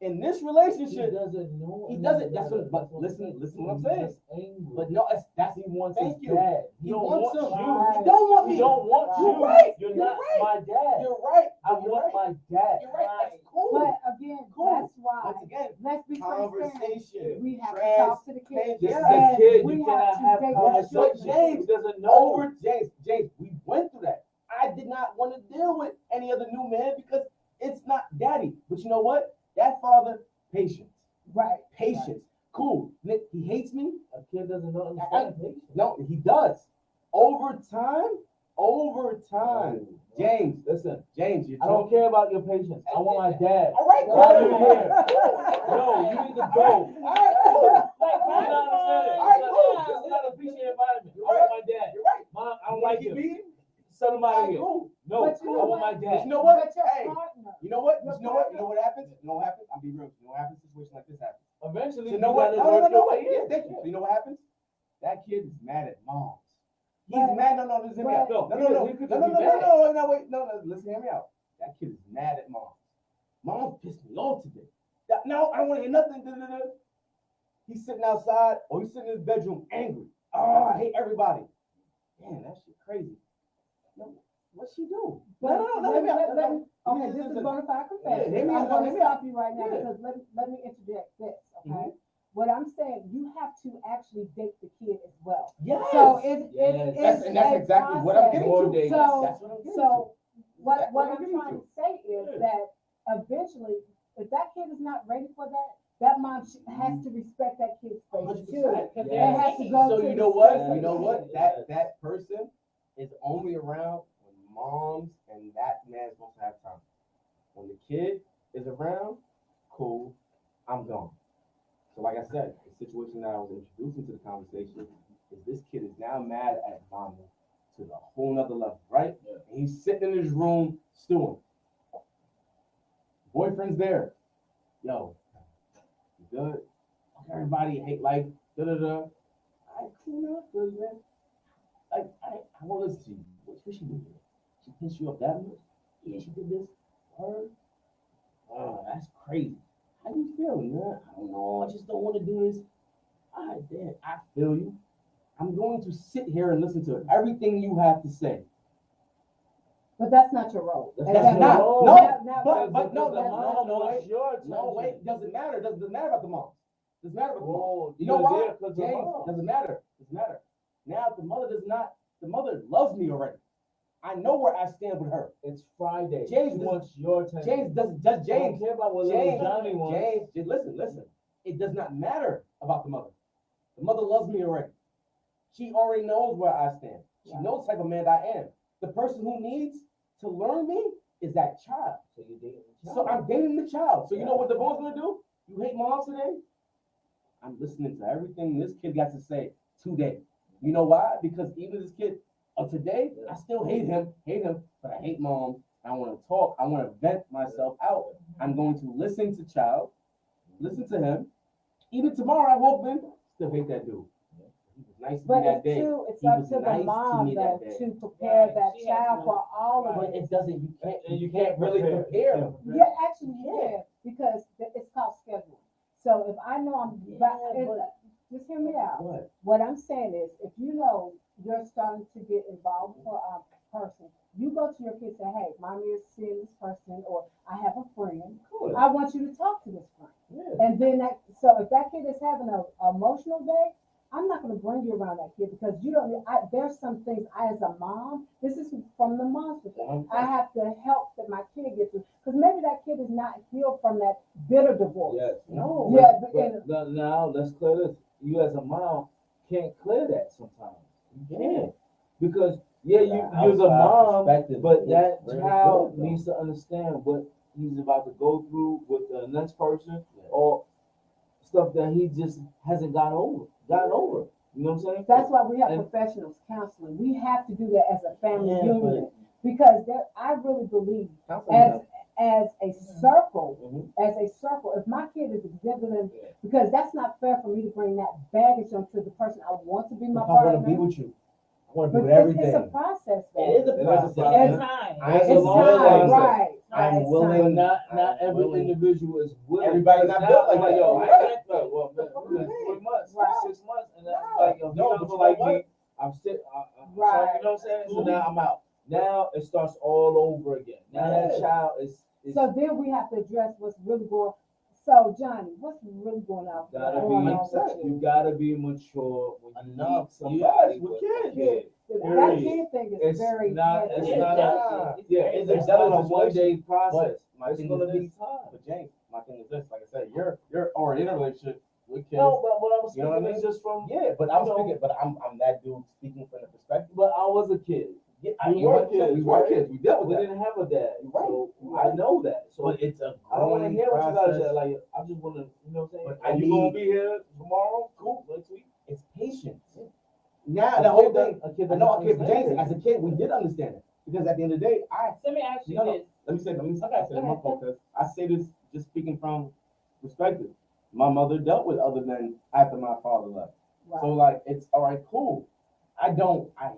Speaker 4: In this
Speaker 3: He
Speaker 4: relationship.
Speaker 3: doesn't know.
Speaker 4: He doesn't. That's what. But listen what I'm saying.
Speaker 3: He's just angry.
Speaker 4: But no, that's
Speaker 3: He wants
Speaker 4: Thank
Speaker 3: his
Speaker 4: you.
Speaker 3: dad.
Speaker 4: He
Speaker 3: don't
Speaker 4: wants
Speaker 3: want
Speaker 4: him.
Speaker 3: you.
Speaker 4: He don't want me.
Speaker 3: He don't want
Speaker 1: You're
Speaker 3: you.
Speaker 4: right.
Speaker 3: You're
Speaker 4: You're
Speaker 3: not
Speaker 4: right.
Speaker 3: my dad.
Speaker 4: You're right.
Speaker 3: I
Speaker 4: You're
Speaker 3: want
Speaker 4: right.
Speaker 3: my dad.
Speaker 4: You're right. That's cool.
Speaker 1: But again,
Speaker 4: Cool.
Speaker 1: that's why,
Speaker 4: Once again,
Speaker 1: let's be transparent.
Speaker 4: conversation.
Speaker 1: We have to talk to the kids.
Speaker 3: This is
Speaker 4: Yeah.
Speaker 3: a kid.
Speaker 1: We
Speaker 3: You
Speaker 1: have
Speaker 3: cannot
Speaker 1: to
Speaker 3: have
Speaker 1: take
Speaker 3: conversations.
Speaker 4: James,
Speaker 3: He doesn't know.
Speaker 4: Over James, we went through that. I did not want to deal with any other new man because it's not daddy. But you know what? That father, patience.
Speaker 1: Right.
Speaker 4: Patience. Cool. Nick, he hates me.
Speaker 3: A kid doesn't know understand patience.
Speaker 4: No, he does. Over time. James,
Speaker 3: Listen,
Speaker 4: James, you're
Speaker 3: I don't
Speaker 4: talking.
Speaker 3: care about your patience. I want my dad.
Speaker 4: All right,
Speaker 3: Why are you
Speaker 4: cool.
Speaker 3: here? No, you need to go.
Speaker 4: All right, cool.
Speaker 2: Like,
Speaker 3: You don't understand it.
Speaker 4: All right, cool.
Speaker 3: This is not a appreciative environment. I
Speaker 4: You're
Speaker 3: want my dad.
Speaker 4: You're right.
Speaker 3: Mom, I don't
Speaker 4: You wanna
Speaker 3: like
Speaker 4: keep
Speaker 3: him.
Speaker 4: beating?
Speaker 5: Send them out of here.
Speaker 4: Cool.
Speaker 5: No,
Speaker 1: But you know
Speaker 5: I want
Speaker 1: what?
Speaker 5: my dad.
Speaker 4: You know what?
Speaker 1: But your
Speaker 4: Hey,
Speaker 1: partner.
Speaker 4: you know what?
Speaker 1: Your
Speaker 4: You know what?
Speaker 1: partner-
Speaker 4: You know what happens? You know what happens? I'll be real. You know what happens? Situation like this happens.
Speaker 5: Eventually,
Speaker 4: You know what?
Speaker 5: gotta
Speaker 4: No,
Speaker 5: work your way
Speaker 4: Yeah,
Speaker 5: in.
Speaker 4: thank you. So you know what happens? That kid is mad at moms. He's
Speaker 1: But-
Speaker 4: mad. No, listen to me out.
Speaker 5: but-
Speaker 4: No, no, no,
Speaker 5: he could
Speaker 4: no,
Speaker 5: just
Speaker 4: no,
Speaker 5: be
Speaker 4: no,
Speaker 5: mad.
Speaker 4: no, no, wait, no, listen, hear me out. That kid is mad at mom. Mom pissed me off today. No, I don't want to hear nothing. He's sitting outside or he's sitting in his bedroom angry. Oh, I hate everybody. Damn, that shit crazy. No, what's she do?
Speaker 1: But
Speaker 4: No, hear me out.
Speaker 1: let me, okay,
Speaker 4: Listen,
Speaker 1: this is
Speaker 4: listen.
Speaker 1: bonafide confession.
Speaker 4: Yeah, hear me
Speaker 1: I'm
Speaker 4: out,
Speaker 1: going
Speaker 4: hear
Speaker 1: to
Speaker 4: me out.
Speaker 1: stop you right now
Speaker 4: Yeah.
Speaker 1: because let me interject this, okay?
Speaker 4: Mhm.
Speaker 1: What I'm saying, you have to actually date the kid as well.
Speaker 4: Yes.
Speaker 1: So
Speaker 5: Yes.
Speaker 1: it's
Speaker 4: And that's
Speaker 1: a
Speaker 4: exactly what I'm
Speaker 1: process.
Speaker 4: getting
Speaker 5: More
Speaker 4: to.
Speaker 5: dates.
Speaker 1: So-
Speaker 4: That's what I'm getting to.
Speaker 1: So what
Speaker 4: That's what I'm
Speaker 1: I'm
Speaker 4: getting
Speaker 1: trying
Speaker 4: to.
Speaker 1: to say is
Speaker 5: Yeah.
Speaker 1: that eventually, if that kid is not ready for that mom has to respect that kid's space
Speaker 4: 100%.
Speaker 1: too.
Speaker 2: Because
Speaker 1: It
Speaker 2: they're
Speaker 1: has to
Speaker 2: teens.
Speaker 1: go
Speaker 4: So
Speaker 1: to
Speaker 4: you
Speaker 1: the
Speaker 4: know what?
Speaker 1: space
Speaker 4: You know
Speaker 1: of
Speaker 4: what?
Speaker 1: kids.
Speaker 4: That person is only around when moms and that man's supposed to have time. When the kid is around, cool, I'm gone. So like I said, the situation that I was introducing to the conversation is this kid is now mad at mama to the whole nother level, right?
Speaker 5: Yeah.
Speaker 4: And he's sitting in his room stewing. Boyfriend's there. Yo, you good? Everybody hate life. Da da da. I cool up, good man. I want to listen to you. What she do? She pissed you up that much? Yeah, she did this. Her? Oh, that's crazy. How you feeling, man? I don't know. I just don't want to do this. All right, then. I feel you. I'm going to sit here and listen to everything you have to say.
Speaker 1: But that's not your role.
Speaker 4: That's
Speaker 1: And
Speaker 4: not.
Speaker 5: role.
Speaker 4: No,
Speaker 1: Now,
Speaker 4: but no,
Speaker 1: that's not
Speaker 4: no,
Speaker 1: your
Speaker 4: wait. No, wait. Doesn't matter. Doesn't matter about the mom. Doesn't matter about the mom.
Speaker 5: Oh,
Speaker 4: You know
Speaker 5: you're
Speaker 4: why?
Speaker 5: there 'cause of
Speaker 4: James,
Speaker 5: mom.
Speaker 4: doesn't matter. Doesn't matter. Now the mother does not. The mother loves me already. I know where I stand with her.
Speaker 5: It's Friday.
Speaker 4: James,
Speaker 5: She
Speaker 4: this-
Speaker 5: wants your attention.
Speaker 4: James doesn't. Just
Speaker 5: I don't
Speaker 4: James.
Speaker 5: care about what little
Speaker 4: James.
Speaker 5: Johnny wants.
Speaker 4: James. Listen. It does not matter about the mother. The mother loves me already. She already knows where I stand. She knows the type of man I am. The person who needs to learn me is that child.
Speaker 5: So you're dating the
Speaker 4: So
Speaker 5: child.
Speaker 4: I'm dating the child. So you know what Devon's gonna do? You hate moms today? I'm listening to everything this kid got to say today. You know why? Because even this kid of today, I still hate him, but I hate mom. I want to talk. I want to vent myself out. I'm going to listen to child, listen to him. Even tomorrow I woke in, still hate that dude. He was nice to
Speaker 1: But
Speaker 4: me that
Speaker 1: it's
Speaker 4: day.
Speaker 1: too, it's
Speaker 4: He
Speaker 1: up
Speaker 4: was
Speaker 1: to
Speaker 4: nice
Speaker 1: the
Speaker 4: to
Speaker 1: mom
Speaker 4: me
Speaker 1: though
Speaker 4: that day.
Speaker 1: to prepare
Speaker 2: Right,
Speaker 1: that
Speaker 2: she has
Speaker 1: child
Speaker 2: to-
Speaker 1: for all of
Speaker 4: But
Speaker 1: it.
Speaker 4: it doesn't.
Speaker 5: And
Speaker 4: You can't really prepare them.
Speaker 1: Yeah, actually you
Speaker 4: Yeah.
Speaker 1: can because it's called scheduling. So if I know I'm, just hear me out.
Speaker 4: What?
Speaker 1: What I'm saying is, if you know you're starting to get involved with a person, you go to your kid and say, hey, mommy is seeing this person, or I have a friend.
Speaker 4: Cool.
Speaker 1: I want you to talk to this friend.
Speaker 4: Yeah.
Speaker 1: And then so if that kid is having an emotional day, I'm not going to bring you around that kid because you don't. There's some things as a mom. This is from the mom's perspective. I have to help that my kid get through because maybe that kid is not healed from that bitter divorce.
Speaker 5: Yes.
Speaker 4: No.
Speaker 1: Yeah,
Speaker 5: But now let's clear this. You as a mom can't clear that sometimes. You can't. Because you're the mom, but that child needs to understand what he's about to go through with the next person or stuff that he just hasn't gotten over. You know what I'm saying?
Speaker 1: That's why we have
Speaker 5: And-
Speaker 1: professionals counseling. We have to do that as a family
Speaker 4: Yeah,
Speaker 1: unit because I really believe as a circle, if my kid is exhibiting, because that's not fair for me to bring that baggage onto the person I want to be my
Speaker 4: I want
Speaker 1: partner.
Speaker 4: to be with you. I want to
Speaker 1: But
Speaker 4: be with everything.
Speaker 1: it's a process.
Speaker 4: It is a
Speaker 5: It is a
Speaker 4: process.
Speaker 5: process.
Speaker 2: It's time.
Speaker 5: It's
Speaker 1: It's
Speaker 5: a long
Speaker 1: time,
Speaker 5: process.
Speaker 1: right?
Speaker 4: I'm
Speaker 1: It's
Speaker 4: willing-
Speaker 1: time.
Speaker 5: But not
Speaker 4: I'm
Speaker 5: every
Speaker 4: willing.
Speaker 5: individual is willing.
Speaker 4: Everybody's not
Speaker 5: Now,
Speaker 4: built like
Speaker 5: I'm
Speaker 4: that.
Speaker 5: Yo,
Speaker 4: Right.
Speaker 5: I can't, well, man,
Speaker 4: What
Speaker 5: it's
Speaker 4: do you
Speaker 5: 3
Speaker 4: mean?
Speaker 5: months,
Speaker 1: Right.
Speaker 5: 6 months, and then
Speaker 4: No.
Speaker 5: I'm like, yo,
Speaker 4: No,
Speaker 5: he
Speaker 4: but
Speaker 5: doesn't
Speaker 4: you
Speaker 5: like
Speaker 4: know
Speaker 5: me.
Speaker 4: what?
Speaker 5: I'm sick.
Speaker 1: Right.
Speaker 5: You know what I'm saying? So
Speaker 4: So now I'm out.
Speaker 5: now it starts all over again. Now that
Speaker 4: Yeah.
Speaker 5: child is
Speaker 1: So then we have to address what's really going. So Johnny, what's really going on?
Speaker 5: gotta
Speaker 1: going
Speaker 5: be,
Speaker 1: on with
Speaker 5: you gotta be mature when you
Speaker 4: Enough.
Speaker 5: meet somebody
Speaker 4: Yes,
Speaker 5: with
Speaker 4: with
Speaker 5: a
Speaker 4: kids.
Speaker 5: kid.
Speaker 1: That
Speaker 5: Period.
Speaker 1: kid thing is
Speaker 5: It's
Speaker 1: very
Speaker 5: not-
Speaker 1: heavy.
Speaker 5: it's
Speaker 2: It's
Speaker 5: not-
Speaker 2: delicate.
Speaker 5: Yeah,
Speaker 4: It's
Speaker 5: it's
Speaker 4: a
Speaker 5: not a
Speaker 4: delicate
Speaker 5: one day
Speaker 4: situation.
Speaker 5: process.
Speaker 4: My
Speaker 5: It's
Speaker 4: thing
Speaker 5: gonna
Speaker 4: is
Speaker 5: be
Speaker 4: this.
Speaker 5: time.
Speaker 4: But James, my thing is this. Like I said, you're already in a relationship with kids.
Speaker 5: No, but what I was
Speaker 4: You know what I
Speaker 5: speaking is
Speaker 4: mean?
Speaker 5: just from,
Speaker 4: Yeah, but I'm
Speaker 5: you know-
Speaker 4: speaking. But I'm that dude speaking from the perspective.
Speaker 5: but I was a kid.
Speaker 4: Yeah,
Speaker 5: We were kids,
Speaker 4: We were
Speaker 5: right?
Speaker 4: kids. We dealt
Speaker 5: We
Speaker 4: with that.
Speaker 5: didn't have a dad,
Speaker 4: Right.
Speaker 5: so I know that. So
Speaker 4: But it's a
Speaker 5: I don't want to
Speaker 4: growing
Speaker 5: hear what you guys
Speaker 4: process.
Speaker 5: say. Like I just want to, you know what I'm saying?
Speaker 4: But
Speaker 5: Are
Speaker 4: I
Speaker 5: you gonna
Speaker 4: need-
Speaker 5: be here tomorrow? Cool. Next week.
Speaker 4: It's patience. Now the whole thing.
Speaker 5: A kid
Speaker 4: I know.
Speaker 5: doesn't
Speaker 4: Okay, but James,
Speaker 5: understand
Speaker 4: as a kid, we did understand it. Because at the end of the day,
Speaker 2: Let me ask you
Speaker 4: no,
Speaker 2: this.
Speaker 4: let me say
Speaker 2: Okay,
Speaker 4: I say
Speaker 2: go
Speaker 4: my
Speaker 2: ahead.
Speaker 4: fault, because I say this just speaking from perspective. My mother dealt with other men after my father left.
Speaker 1: Right.
Speaker 4: So like it's all right, cool. I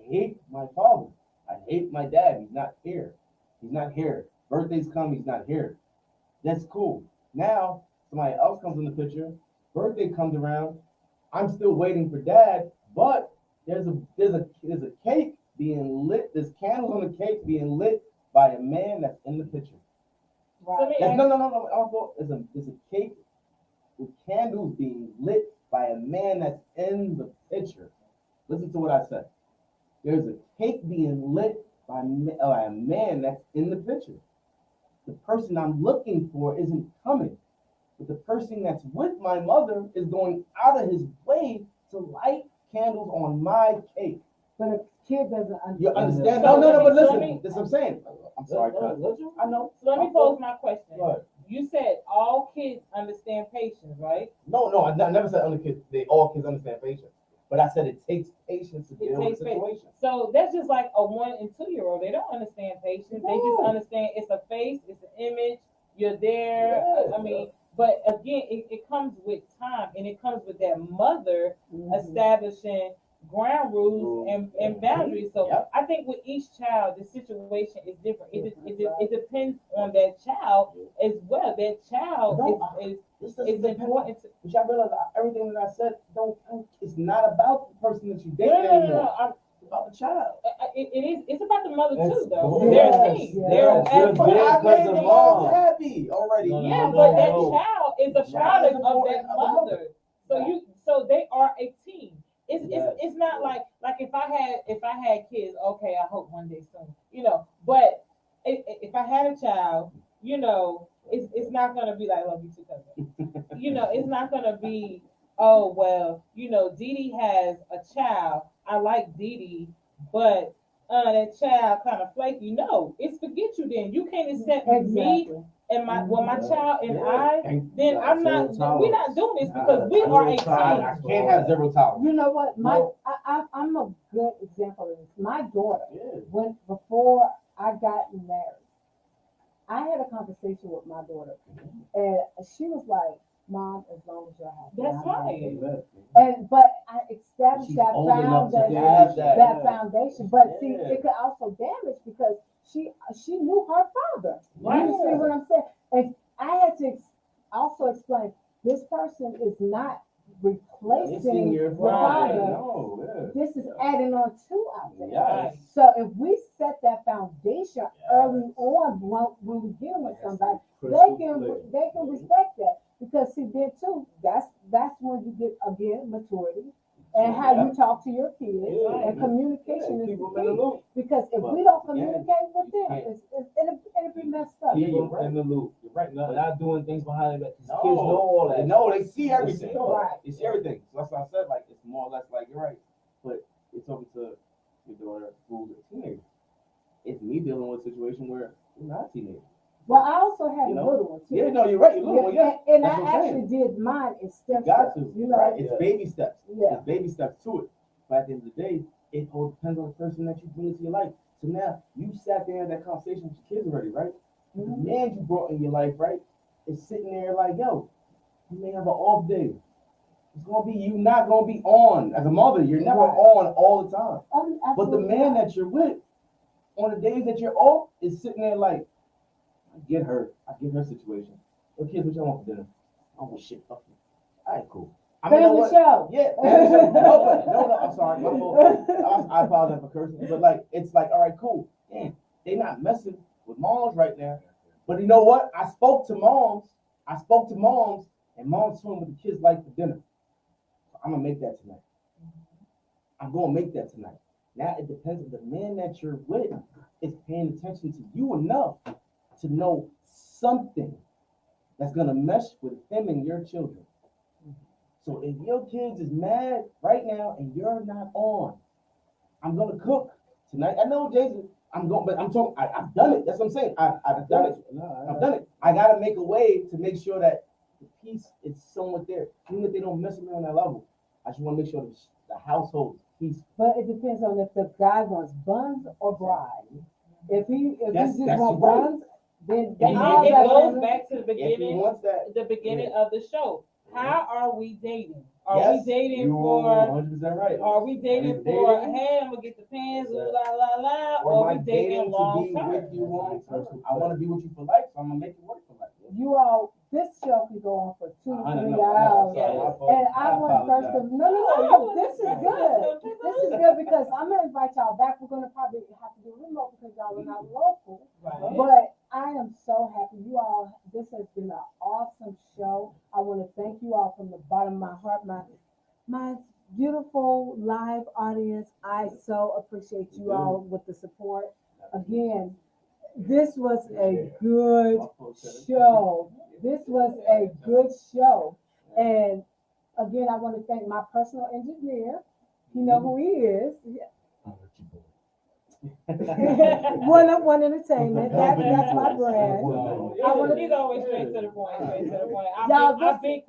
Speaker 4: hate my father. I hate my dad. He's not here. He's not here. Birthdays come, he's not here. That's cool. Now somebody else comes in the picture, birthday comes around, I'm still waiting for dad, but there's a cake being lit, there's candles on the cake being lit by a man that's in the picture.
Speaker 2: So let me
Speaker 4: That's,
Speaker 2: ask-
Speaker 4: no. Also, there's a cake with candles being lit by a man that's in the picture. Listen to what I said. There's a cake being lit by a man that's in the picture. The person I'm looking for isn't coming, but the person that's with my mother is going out of his way to light candles on my cake.
Speaker 1: But a kid doesn't understand.
Speaker 4: You understand?
Speaker 2: So
Speaker 4: No, but
Speaker 2: let me-
Speaker 4: listen, this is what I'm saying. I'm sorry, cuz. I know.
Speaker 2: So let me pose my question.
Speaker 4: Go ahead.
Speaker 2: You said all kids understand patience, right?
Speaker 4: No, I never said all kids understand patience. But I said it takes patience to deal with
Speaker 2: takes
Speaker 4: the
Speaker 2: patience.
Speaker 4: situation.
Speaker 2: So that's just like a 1 and 2 year old. They don't understand patience. They just
Speaker 4: No.
Speaker 2: understand it's a face, it's an image, you're there.
Speaker 4: Yeah.
Speaker 2: I mean, but again, it comes with time, and it comes with that mother establishing ground rules and boundaries. So
Speaker 4: Yep.
Speaker 2: I think with each child, the situation is different. It depends on that child as well. That child
Speaker 4: This
Speaker 2: is
Speaker 4: doesn't depend on.
Speaker 2: important.
Speaker 4: But y'all realize everything that I said it's not about the person that you date
Speaker 2: No.
Speaker 4: anymore. It's about the child.
Speaker 2: It's about the mother
Speaker 5: That's-
Speaker 2: too, though.
Speaker 5: yes,
Speaker 2: They're a team.
Speaker 1: yes,
Speaker 2: They're
Speaker 5: yes,
Speaker 2: as
Speaker 5: you're there.
Speaker 4: I made
Speaker 5: the
Speaker 4: the
Speaker 5: mom.
Speaker 4: mom happy already.
Speaker 5: No,
Speaker 2: yeah,
Speaker 5: no,
Speaker 2: but that
Speaker 5: no.
Speaker 2: child is a
Speaker 4: Child
Speaker 2: product
Speaker 4: is
Speaker 2: of
Speaker 4: important
Speaker 2: that
Speaker 4: of the mother.
Speaker 2: mother. So they are a team.
Speaker 5: Yes.
Speaker 2: It's not like if I had kids, okay, I hope one day soon, But if I had a child, it's not gonna be like love you too, cousin. It's not gonna be, oh well, Dee Dee has a child. I like Dee Dee, but that child kind of flaky. No, it's forget you. Then you can't accept me
Speaker 1: Exactly.
Speaker 2: and my child and
Speaker 4: Yeah.
Speaker 2: I. Then I'm not. We're not doing this because we
Speaker 5: Zero
Speaker 2: are a
Speaker 5: tolerance.
Speaker 2: team.
Speaker 4: I can't have zero tolerance.
Speaker 1: You know what?
Speaker 4: No.
Speaker 1: I'm a good example of this. My daughter,
Speaker 4: Yeah.
Speaker 1: before I got married, I had a conversation with my daughter, and she was like, "Mom, as long as you're happy."
Speaker 2: That's
Speaker 1: I'm
Speaker 2: right.
Speaker 1: happy." But I established
Speaker 4: She's
Speaker 1: that
Speaker 4: old enough to
Speaker 1: foundation.
Speaker 4: have that.
Speaker 1: That foundation. But see,
Speaker 4: Yeah.
Speaker 1: it could also damage because she knew her father.
Speaker 2: Right.
Speaker 1: You see what I'm saying? And I had to also explain this person is not replacing
Speaker 4: your
Speaker 1: the
Speaker 2: father.
Speaker 1: father.
Speaker 4: No, yeah.
Speaker 1: This is adding on to out there.
Speaker 4: Yes.
Speaker 1: So if we set that foundation
Speaker 4: Yes.
Speaker 1: early on when we get with somebody,
Speaker 5: Crystal
Speaker 1: they
Speaker 5: clear.
Speaker 1: can respect that because see then too that's when you get again maturity and how you talk to your kids
Speaker 5: Yeah.
Speaker 1: and communication
Speaker 5: Yeah,
Speaker 1: is
Speaker 5: keep
Speaker 1: the
Speaker 5: them in the
Speaker 1: key.
Speaker 5: loop.
Speaker 1: Because if
Speaker 4: But
Speaker 1: we don't
Speaker 4: again,
Speaker 1: communicate with
Speaker 4: you
Speaker 1: them,
Speaker 4: can't-
Speaker 1: it'll be messed up.
Speaker 4: Yeah,
Speaker 5: Keep
Speaker 4: you're
Speaker 5: them
Speaker 4: right.
Speaker 5: in the loop.
Speaker 4: You're right.
Speaker 5: Not doing things behind their back. 'Cause
Speaker 4: No.
Speaker 5: kids know all that.
Speaker 4: No, they see everything.
Speaker 1: Right.
Speaker 4: They see everything. So that's what I said. Like it's more or less like you're right. But you're talking to your daughter who's a teenager. It's me dealing with a situation where you're not a teenager.
Speaker 1: Well, I also had
Speaker 4: You
Speaker 1: a
Speaker 4: know?
Speaker 1: little one too.
Speaker 4: Yeah, no, you're right. You're little one, yeah.
Speaker 1: And
Speaker 4: That's
Speaker 1: I
Speaker 4: what I'm
Speaker 1: actually did mine in
Speaker 4: You
Speaker 1: steps.
Speaker 4: got to.
Speaker 1: You know,
Speaker 4: Right. It's
Speaker 5: Yeah.
Speaker 4: baby steps.
Speaker 1: Yeah.
Speaker 4: It's baby steps to it. But at the end of the day, it all depends on the person that you bring into your life. So now you sat there and had that conversation with your kids already, right? The
Speaker 1: Mhm.
Speaker 4: man you brought in your life, right, is sitting there like, yo, you may have an off day. It's gonna be you not gonna be on as a mother. You're never
Speaker 1: Right.
Speaker 4: on all the time. But the
Speaker 1: Absolutely
Speaker 4: man
Speaker 1: not.
Speaker 4: that you're with on the days that you're off is sitting there like, I get her situation. Well, kids, what y'all want for dinner? I want shit. Fuck you. All right, cool. I mean, you know
Speaker 1: Family
Speaker 4: what?
Speaker 1: show.
Speaker 4: Yeah, no, I'm sorry, my fault. I apologize for cursing, but like, it's like, all right, cool. Damn, they not messing with moms right now. But you know what? I spoke to moms, and moms told me what the kids like for dinner. So I'm gonna make that tonight. I'm gonna make that tonight. Now it depends on the man that you're with is paying attention to you enough to know something that's gonna mesh with him and your children. So if your kids is mad right now and you're not on, I'm gonna cook tonight. I know, Jason. But I'm talking. I've done it. That's what I'm saying. I've done it. I've done it. I gotta make a way to make sure that the peace is somewhat there, even if they don't mess with me on that level. I just want to make sure the household is peaceful.
Speaker 1: But it depends on if the guy wants buns or bride. If he
Speaker 4: That's
Speaker 1: just
Speaker 4: the
Speaker 1: want
Speaker 4: right.
Speaker 1: guns, then
Speaker 2: And
Speaker 1: all
Speaker 2: it
Speaker 1: that
Speaker 2: goes
Speaker 1: family-
Speaker 2: back to the
Speaker 4: If he
Speaker 2: beginning,
Speaker 4: wants that,
Speaker 2: the beginning of the show. How are we dating? Are
Speaker 4: yes,
Speaker 2: we dating
Speaker 4: you
Speaker 2: for?
Speaker 4: 100% right.
Speaker 2: Are we dating
Speaker 4: Are we
Speaker 2: for?
Speaker 4: dating?
Speaker 2: Hey, I'm gonna get the pants, la la la,
Speaker 4: Or
Speaker 2: or
Speaker 4: am I
Speaker 2: we dating
Speaker 4: dating to
Speaker 2: long
Speaker 4: be
Speaker 2: term?
Speaker 4: with you long term? I want to be with you for life, so I'm gonna make it work for life.
Speaker 1: You all, this show can go on for 2 to
Speaker 4: I don't
Speaker 1: 3
Speaker 4: know.
Speaker 1: hours.
Speaker 4: Sorry, my fault.
Speaker 1: And I want first to,
Speaker 4: apologize.
Speaker 1: no, this is good. This is good because I'm gonna invite y'all back. We're gonna probably have to do remote because y'all are not local.
Speaker 2: Right.
Speaker 1: But I am so happy. You all, this has been an awesome show. I want to thank you all from the bottom of my heart, my beautiful live audience. I so appreciate you all with the support. Again, this was a good show. This was a good show. And again, I want to thank my personal engineer. You know who he is. One Entertainment. That's my brand. I wanna-
Speaker 2: He's always straight to the point. Straight to the point.
Speaker 1: Y'all,
Speaker 2: I've been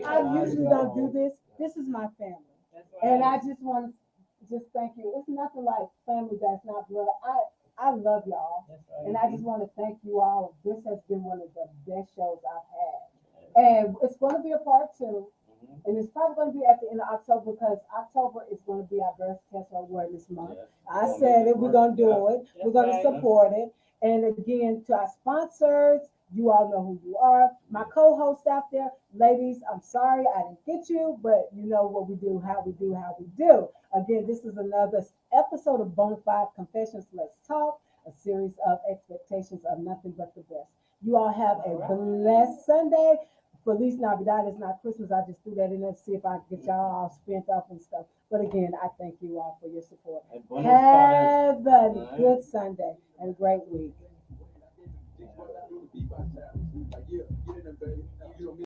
Speaker 1: I usually don't do this. This is my family.
Speaker 2: That's
Speaker 1: And
Speaker 2: right.
Speaker 1: I just want to just thank you. It's nothing like family that's not blood. I love y'all.
Speaker 2: That's right.
Speaker 1: And I just want to thank you all. This has been one of the best shows I've had. And it's going to be a part 2. And it's probably going to be at the end of October because October is going to be our breast cancer awareness month. I said it, we're going to do it. We're going to support it. And again, to our sponsors, you all know who you are. My co-host out there, ladies, I'm sorry I didn't get you, but you know what we do, how we do, how we do. Again, this is another episode of Bonafide Confessions. Let's Talk, a series of expectations of nothing but the best. You all have a blessed Sunday. Feliz Navidad is not Christmas. I just threw that in there to see if I can get y'all all spent up and stuff. But again, I thank you all for your support. Have a good Sunday and a great week.